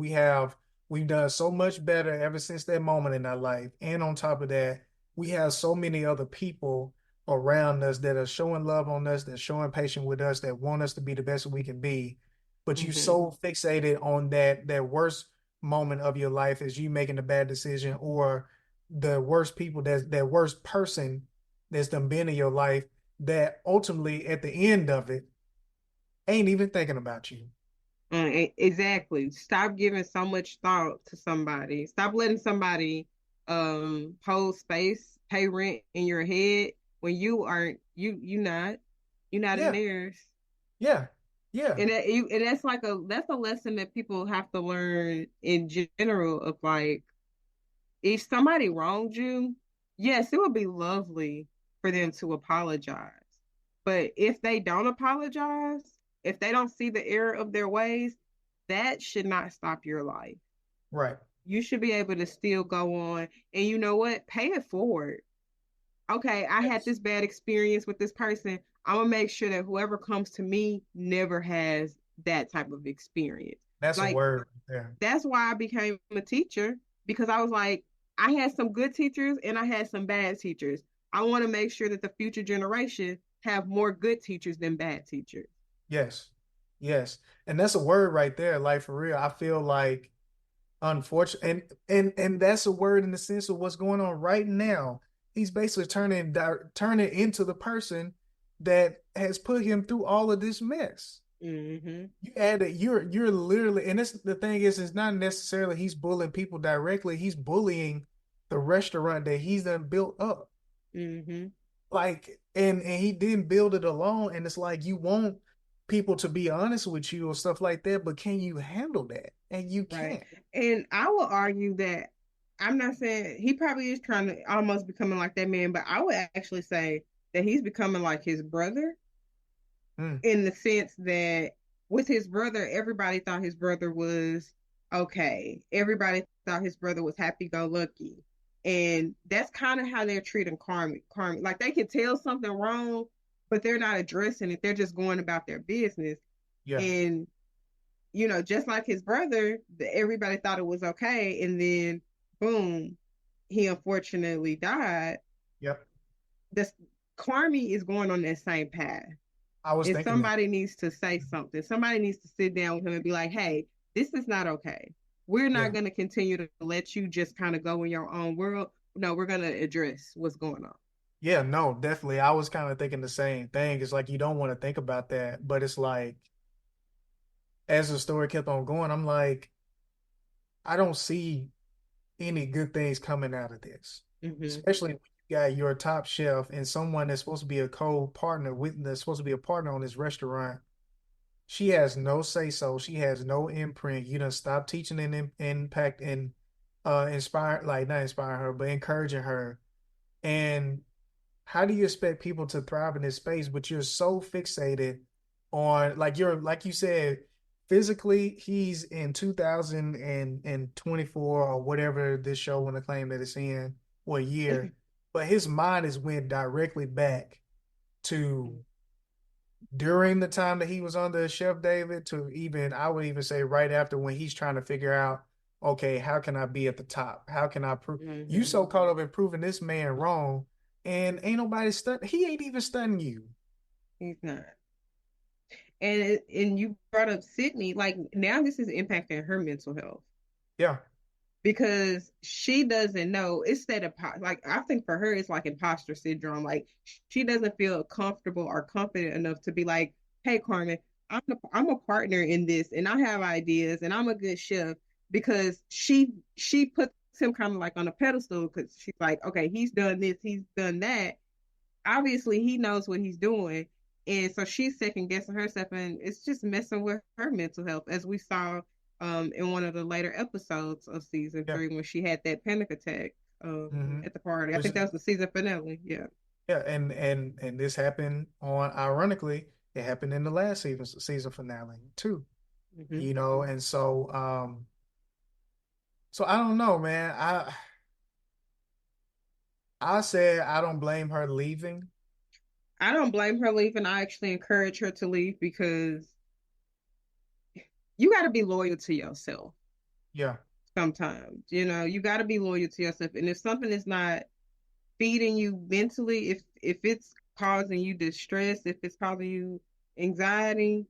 we've done so much better ever since that moment in our life. And on top of that, we have so many other people around us that are showing love on us, that showing patience with us, that want us to be the best we can be. But you Hmm. so fixated on that worst moment of your life as you making a bad decision, or the worst people, that worst person that's done been in your life, that ultimately at the end of it ain't even thinking about you. Exactly. Stop giving so much thought to somebody. Stop letting somebody hold space, pay rent in your head when you aren't you're not in Yeah, theirs. yeah, yeah, And that's like that's a lesson that people have to learn in general of like if somebody wronged you, yes, it would be lovely for them to apologize. But if they don't apologize, if they don't see the error of their ways, that should not stop your life. right. You should be able to still go on. And you know what? Pay it forward. Okay, I had Yes. this bad experience with this person. I'm gonna make sure that whoever comes to me never has that type of experience. That's a Like word there. that's why I became a teacher because I was like, I had some good teachers and I had some bad teachers. I want to make sure that the future generation have more good teachers than bad teachers. Yes. Yes. And that's a word right there. Like for real. I feel like unfortunate and that's a word in the sense of what's going on right now. He's basically turning into the person that has put him through all of this mess. Mm-hmm. You add that you're literally, and this the thing is, it's not necessarily he's bullying people directly. He's bullying the restaurant that he's done built up. Mm-hmm. Like, and he didn't build it alone. And it's like you want people to be honest with you or stuff like that, but can you handle that? And you Right. can't. And I will argue that I'm not saying he probably is trying to almost becoming like that man, but I would actually say that he's becoming like his brother Mm, in the sense that with his brother, everybody thought his brother was okay. Everybody thought his brother was happy go lucky. And that's kind of how they're treating Carmen. Carmen, like they can tell something wrong, but they're not addressing it. They're just going about their business. yeah. And, just like his brother, everybody thought it was okay. And then, boom, he unfortunately died. Yep. This Carmi is going on that same path. I was And thinking that. somebody needs to say something. Somebody needs to sit down with him and be like, hey, this is not okay. We're not Yeah. going to continue to let you just kind of go in your own world. No, we're going to address what's going on. Yeah, no, definitely. I was kind of thinking the same thing. It's like you don't want to think about that, but it's like as the story kept on going, I'm like, I don't see any good things coming out of this, Mm-hmm. especially when you got your top chef and someone that's supposed to be a co-partner with that's supposed to be a partner on this restaurant. She has no say so. She has no imprint. You done stop teaching and impact and inspire, like not inspire her, but encouraging her. And how do you expect people to thrive in this space, but you're so fixated on like you said, physically he's in 2024 or whatever this show want to claim that it's in, what year, but his mind is went directly back to during the time that he was under Chef David to even I would even say right after when he's trying to figure out, okay, how can I be at the top? How can I prove you Mm-hmm. so caught up in proving this man wrong and ain't nobody he ain't even stunning you. He's not. And you brought up Sydney. Like now, this is impacting her mental health Yeah, because she doesn't know it's like I think for her it's like imposter syndrome. Like she doesn't feel comfortable or confident enough to be like, "Hey, Carmen, I'm a partner in this, and I have ideas, and I'm a good chef." Because she puts him kind of like on a pedestal because she's like, "Okay, he's done this, he's done that. Obviously, he knows what he's doing." And so she's second guessing herself, and it's just messing with her mental health, as we saw in one of the later episodes of season yeah. 3 when she had that panic attack Hmm. at the party. I Which think that was the season finale. Yeah. yeah, and this happened on ironically, it happened in the last season finale too. Hmm. And so I don't know, man. I said I don't blame her leaving. I don't blame her leaving. I actually encourage her to leave because you got to be loyal to yourself Yeah. sometimes. You got to be loyal to yourself. And if something is not feeding you mentally, if it's causing you distress, if it's causing you anxiety,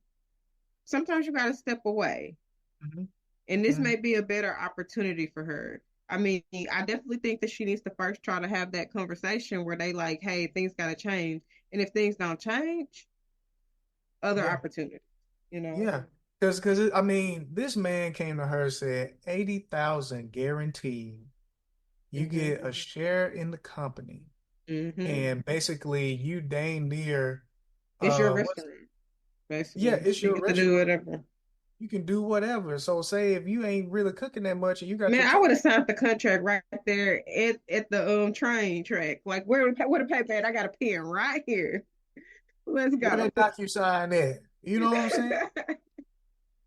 sometimes you gotta step away. Mhm. And this Mhm. may be a better opportunity for her. I mean, I definitely think that she needs to first try to have that conversation where they like, hey, things gotta change. And if things don't change, other Yeah, opportunities, you know? yeah. Because I mean, this man came to her and said 80,000 guaranteed. You Mm-hmm. get a share in the company, Mm-hmm. and basically you dang near It's your what's restaurant, yeah, basically. it's You your get to do restaurant. whatever. You can do whatever. So say if you ain't really cooking that much and you got Man, your I would table, have signed the contract right there at the train track. Like where the paper at? I got a pen right here. Let's where go. that DocuSign at? You know what I'm saying?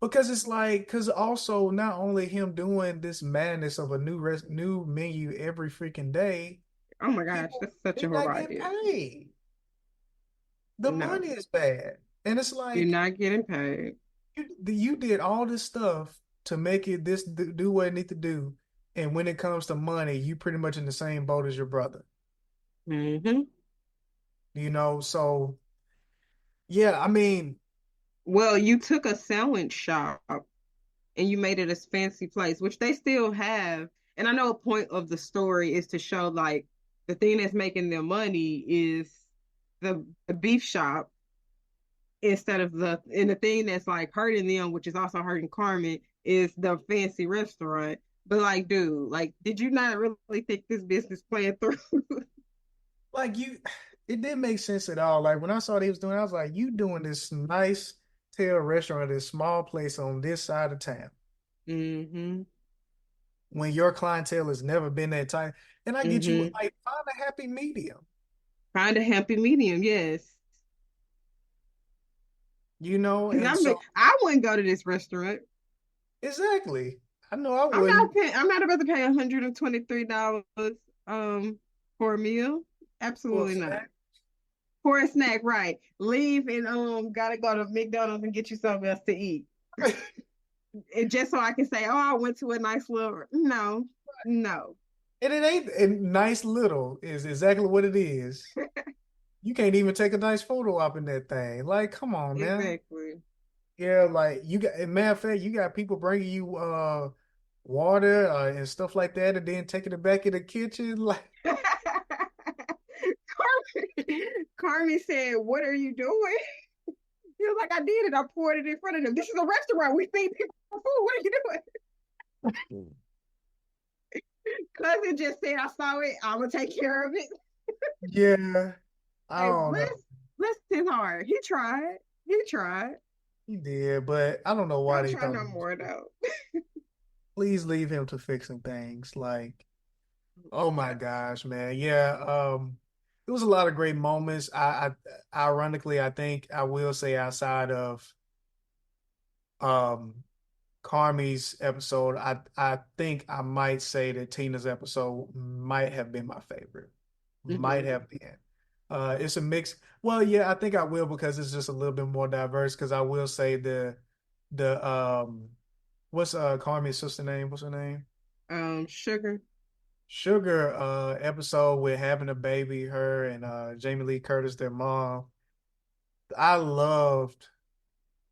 Because it's like, because also not only him doing this madness of a new menu every freaking day, Oh my gosh, people that's such a they're horrible not getting idea. paid. The No, money is bad, and it's you're like not getting paid. you did all this stuff to make it do what it need to do, and when it comes to money, you pretty much in the same boat as your brother. Hmm. You know, so yeah, I mean, Well, you took a sandwich shop and you made it a fancy place, which they still have. And I know a point of the story is to show like the thing that's making them money is the beef shop instead of the thing that's like hurting them, which is also hurting Carmen, is the fancy restaurant. But like, dude, like, did you not really think this business plan through? like it didn't make sense at all. Like when I saw what he was doing, I was like, you doing this nice tail restaurant, this small place on this side of town Mm-hmm. when your clientele has never been that tight. And I get you Mm-hmm. like find a happy medium, Find a happy medium, yes. you know? Because And so I wouldn't go to this restaurant. exactly. I know I I'm not wouldn't paying, I'm not about to pay $123 um for a meal. for a Absolutely not. snack. For a snack, right. Leave and gotta go to McDonald's and get you something else to eat. Just so I can say, oh, I went to a nice little no, no. And it ain't and nice little is exactly what it is. You can't even take a nice photo up in that thing. Like, come on, man. Exactly. Yeah, like you got, matter of fact, you got people bringing you water and stuff like that, and then taking it back in the kitchen. Like, Carmen said, what are you doing? He was like, I did it. I poured it in front of them. This is a restaurant. We feed people food. What are you doing? Cousin just said, I saw it. I'm gonna take care of it. yeah, I Hey, don't know. bless his heart. He tried. He tried. He did, but I don't know why Don't they try thought. no more though. Please leave him to fixing things. Like, Oh oh my my God. gosh, man. Yeah, it was a lot of great moments. Ironically, I think I will say outside of um Carmi's episode, I think I might say that Tina's episode might have been my favorite. Might Hmm. have been. It's a mix. Well, yeah, I think I will because it's just a little bit more diverse. Because I will say the what's Carmi's sister name? What's her name? Sugar. Sugar episode with having a baby, her and Jamie Lee Curtis, their mom. I loved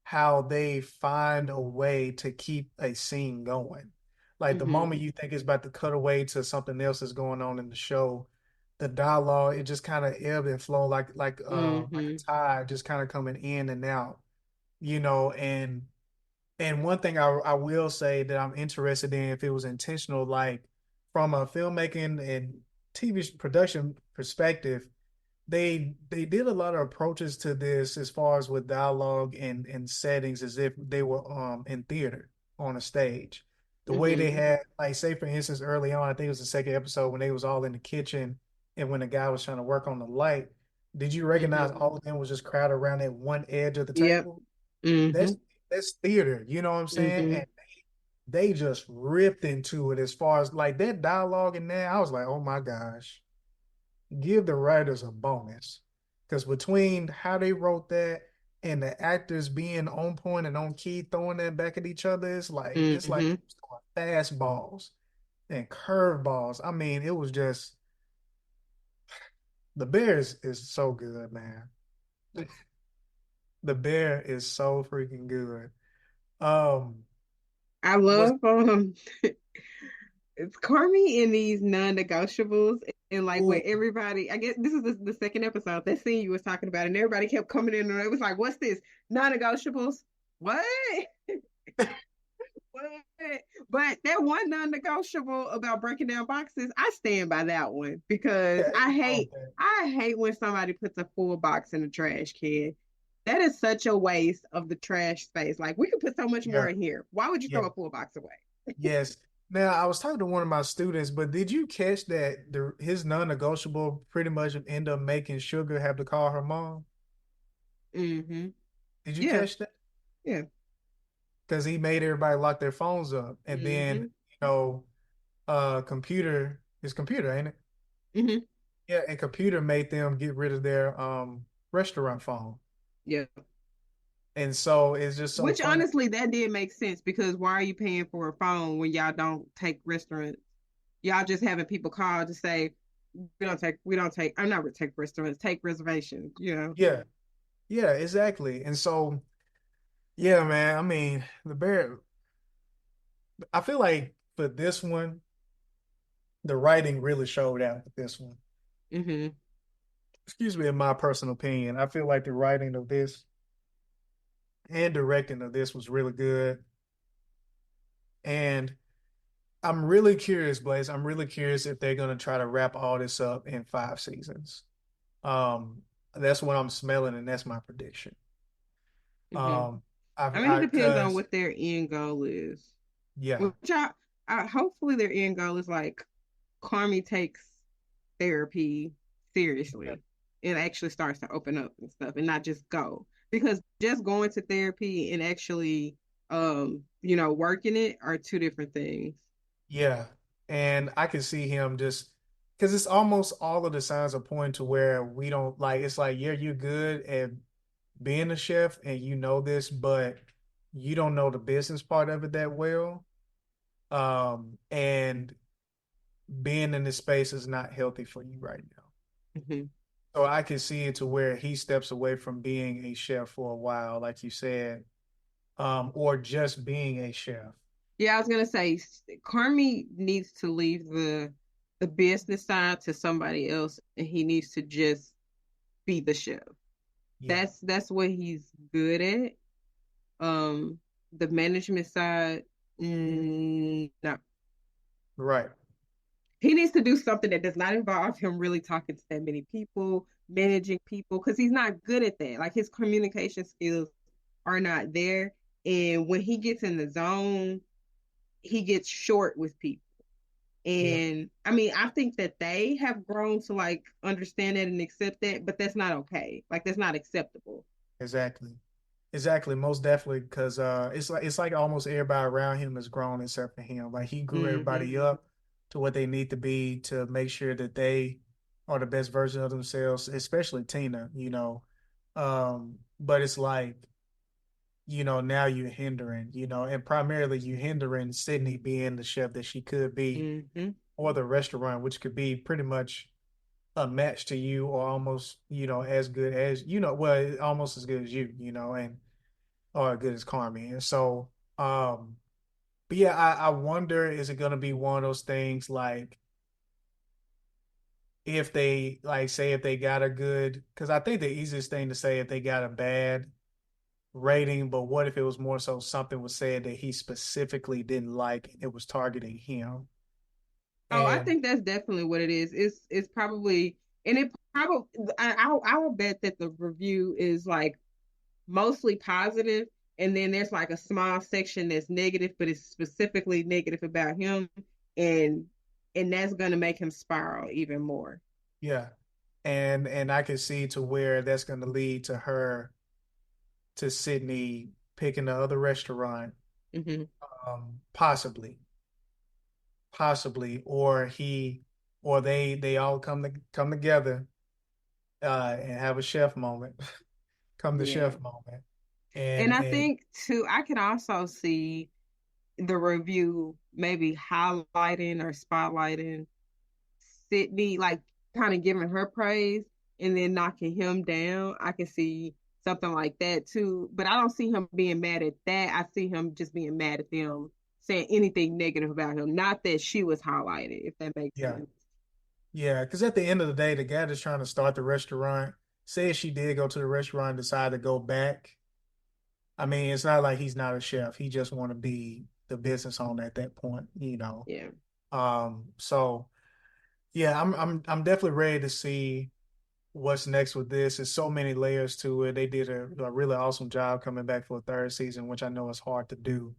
how they find a way to keep a scene going. Like the Hmm. moment you think it's about to cut away to something else that's going on in the show, the dialogue it just kind of ebb and flow like a Hmm. tide, just kind of coming in and out, you know. And one thing I will say that I'm interested in if it was intentional, like from a filmmaking and TV production perspective, they did a lot of approaches to this as far as with dialogue and settings as if they were in theater on a stage. The way they Hmm. had like say for instance early on, I think it was the second episode when they was all in the kitchen and when the guy was trying to work on the light, did you recognize Hmm. all of them was just crowded around that one edge of the Yep. table? That's Hmm. that's theater, you know what I'm saying? Hmm. And they just ripped into it as far as like that dialogue in there. I was like, oh my gosh, give the writers a bonus. Because between how they wrote that and the actors being on point and on key, throwing that back at each other, it's like Hmm. throwing fastballs and curveballs. I mean, it was just The Bear is so good, man. The Bear is so freaking good. Um, I was love it's Carmi in these non-negotiables and like when Ooh, everybody I guess this is the second episode, that scene you was talking about, and everybody kept coming in and it was like, what's this? Non-negotiables? What? What? But that one non-negotiable about breaking down boxes, I stand by that one because yeah, it's all that. I hate when somebody puts a full box in a trash can. That is such a waste of the trash space. Like we could put so much more Yeah, in here. Why would you yeah, throw a full box away? yes. Now I was talking to one of my students, but did you catch that his non-negotiable pretty much end up making Sugar have to call her mom? Mm-hmm. Did you Yeah, catch that? yeah. Because he made everybody lock their phones up, and then Mm-hmm. computer his computer, ain't it? Mm-hmm. Yeah, and computer made them get rid of their restaurant phone, Yeah. and so it's just so Which funny. honestly, that did make sense because why are you paying for a phone when y'all don't take restaurants? Y'all just having people call to say we don't take I'm not take restaurants, take reservations, you know. Yeah, yeah, exactly. And so, yeah, man. I mean, the Bear. I feel like for this one, the writing really showed out with this one. Mm-hmm. Excuse me, in my personal opinion, I feel like the writing of this and directing of this was really good. And I'm really curious, Blaze. I'm really curious if they're gonna try to wrap all this up in 5 seasons. Um, that's what I'm smelling, and that's my prediction. Mm-hmm. Um, I mean, it depends on cause what their end goal is. yeah, Which I hopefully their end goal is like Carmi takes therapy yeah, seriously and actually starts to open up and stuff and not just go. Because just going to therapy and actually working it are two different things. yeah. And I can see him just because it's almost all of the signs are pointing to where we don't like. It's like, yeah, you're good at being a chef, and you know this, but you don't know the business part of it that well. And being in this space is not healthy for you right now. Mm-hmm. So I can see it to where he steps away from being a chef for a while, like you said, or just being a chef. Yeah, I was gonna say Carmi needs to leave the business side to somebody else, and he needs to just be the chef. Yeah, That's what he's good at. Um, the management side, no. right. He needs to do something that does not involve him really talking to that many people, managing people, because he's not good at that. Like his communication skills are not there, and when he gets in the zone, he gets short with people. Yeah, And I mean, I think that they have grown to like understand that and accept that, but that's not okay. Like that's not acceptable. exactly. Exactly, most definitely, because it's like almost everybody around him is grown except for him. Like he grew Mm-hmm. everybody up to what they need to be to make sure that they are the best version of themselves, especially Tina, But it's like, now you're hindering, and primarily you're hindering Sydney being the chef that she could be, Mm-hmm. or the restaurant, which could be pretty much a match to you or almost, as good as, well, almost as good as you, and or good as Carmi. And so, but yeah, I wonder, is it gonna be one of those things like if they like say if they got a good, because I think the easiest thing to say if they got a bad rating, but what if it was more so something was said that he specifically didn't like and it was targeting him? Oh, I And think that's definitely what it is. It's probably and it probably I will bet that the review is like mostly positive, and then there's like a small section that's negative, but it's specifically negative about him, and and that's gonna make him spiral even more. yeah, and I can see to where that's gonna lead to her to Sydney picking the other restaurant, Hmm. possibly. Possibly, or they all come together and have a chef moment, come to Yeah. chef moment, and And I and think too, I can also see the review maybe highlighting or spotlighting Sydney, like kind of giving her praise and then knocking him down. I can see something like that too. But I don't see him being mad at that. I see him just being mad at them saying anything negative about him. Not that she was highlighted, if that makes Yeah. sense. Yeah, because at the end of the day, the guy that's trying to start the restaurant, say if she did go to the restaurant and decide to go back, I mean, it's not like he's not a chef. He just want to be the business owner at that point, you know. Yeah. So yeah, I'm definitely ready to see what's next with this. There's so many layers to it. They did a really awesome job coming back for a third season, which I know is hard to do.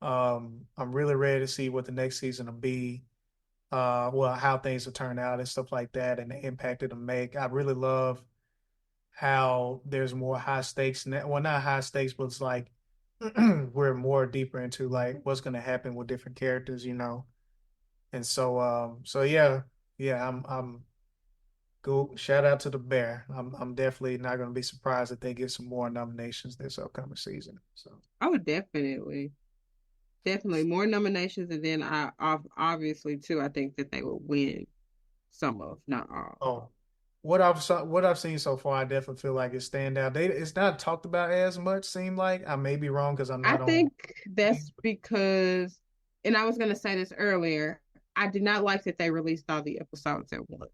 I'm really ready to see what the next season will be. Well, how things will turn out and stuff like that, and the impact it'll make. I really love how there's more high stakes. Well, not high stakes, but it's like we're more deeper into like what's going to happen with different characters, you know. And so yeah, yeah, I'm go shout out to the Bear. I'm definitely not going to be surprised if they get some more nominations this upcoming season. So, I would definitely more nominations, and then obviously too, I think that they will win some of, not all. oh, what I've seen so far, I definitely feel like it's stand out. It's not talked about as much. Seem like I may be wrong because I'm I not on. think that's because, and I was going to say this earlier, I did not like that they released all the episodes at once.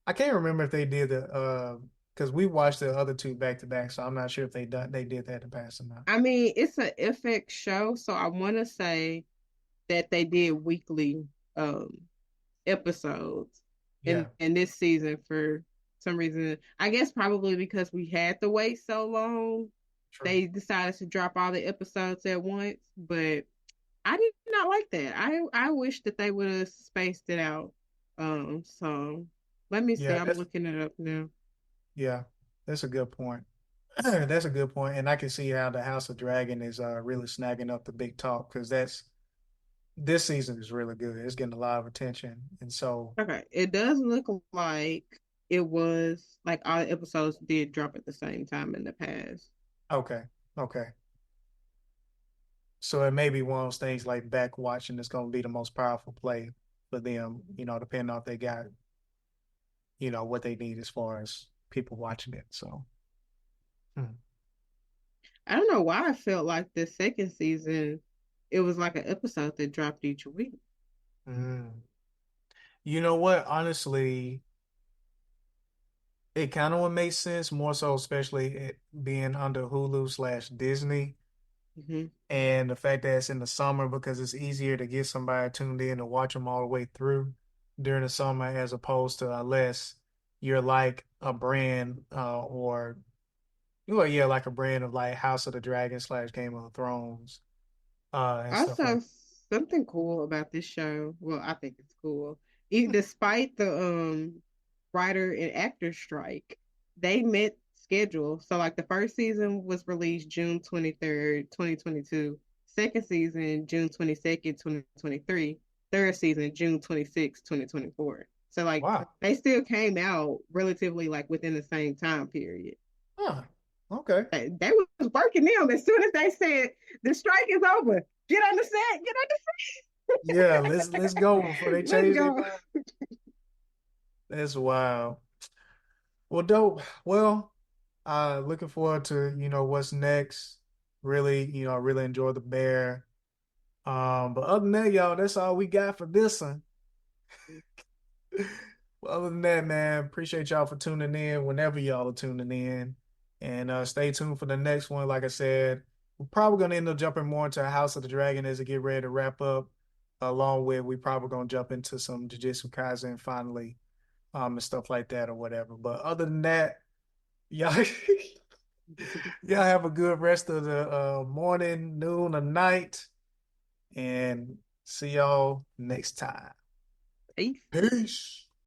I can't remember if they did the because we watched the other two back to back, so I'm not sure if they did that in the past or not. I mean, it's an FX show, so I want to say that they did weekly um episodes Yeah, in this season for some reason. I guess probably because we had to wait so long, true. they decided to drop all the episodes at once. But I did not like that. I wish that they would have spaced it out. So let me see. Yeah, I'm that's looking it up now. yeah, that's a good point. That's a good point, and I can see how the House of Dragon is really snagging up the big talk because that's this season is really good. It's getting a lot of attention, and so Okay, it does look like it was like all the episodes did drop at the same time in the past. okay, okay. So it may be one of those things like back watching is going to be the most powerful play for them, you know, depending on if they got, you know, what they need as far as people watching it. So, hmm. I don't know why I felt like the second season, it was like an episode that dropped each week. Mm. You know what? Honestly, it kind of would make sense more so, especially it being under Hulu slash Disney Hmm. and the fact that it's in the summer because it's easier to get somebody tuned in to watch them all the way through during the summer as opposed to unless you're like a brand or well, yeah, like a brand of like House of the Dragon slash Game of Thrones and stuff like Also, something cool about this show. Well, I think it's cool. Despite the writer and actor strike, they met schedule. So like the first season was released June 23rd, 2022. Second season, June 22nd, 2023. Third season, June 26th, 2024. So like wow. they still came out relatively like within the same time period. Huh. Okay. They was working them as soon as they said the strike is over. Get on the set, get on Yeah, let's go before the they set. Let's change their go. mind. That's wild. Well, dope. Well, looking forward to, you know, what's next. Really, you know, really enjoy the bear. But other than that, y'all, that's all we got for this one. Well, other than that, man, appreciate y'all for tuning in whenever y'all are tuning in. And stay tuned for the next one. Like I said, we're probably gonna end up jumping more into House of the Dragon as it get ready to wrap up. Along with we probably gonna jump into some Jujutsu Kaisen finally, and stuff like that or whatever. But other than that, y'all y'all have a good rest of the morning, noon, or night, and see y'all next time. Peace. Peace.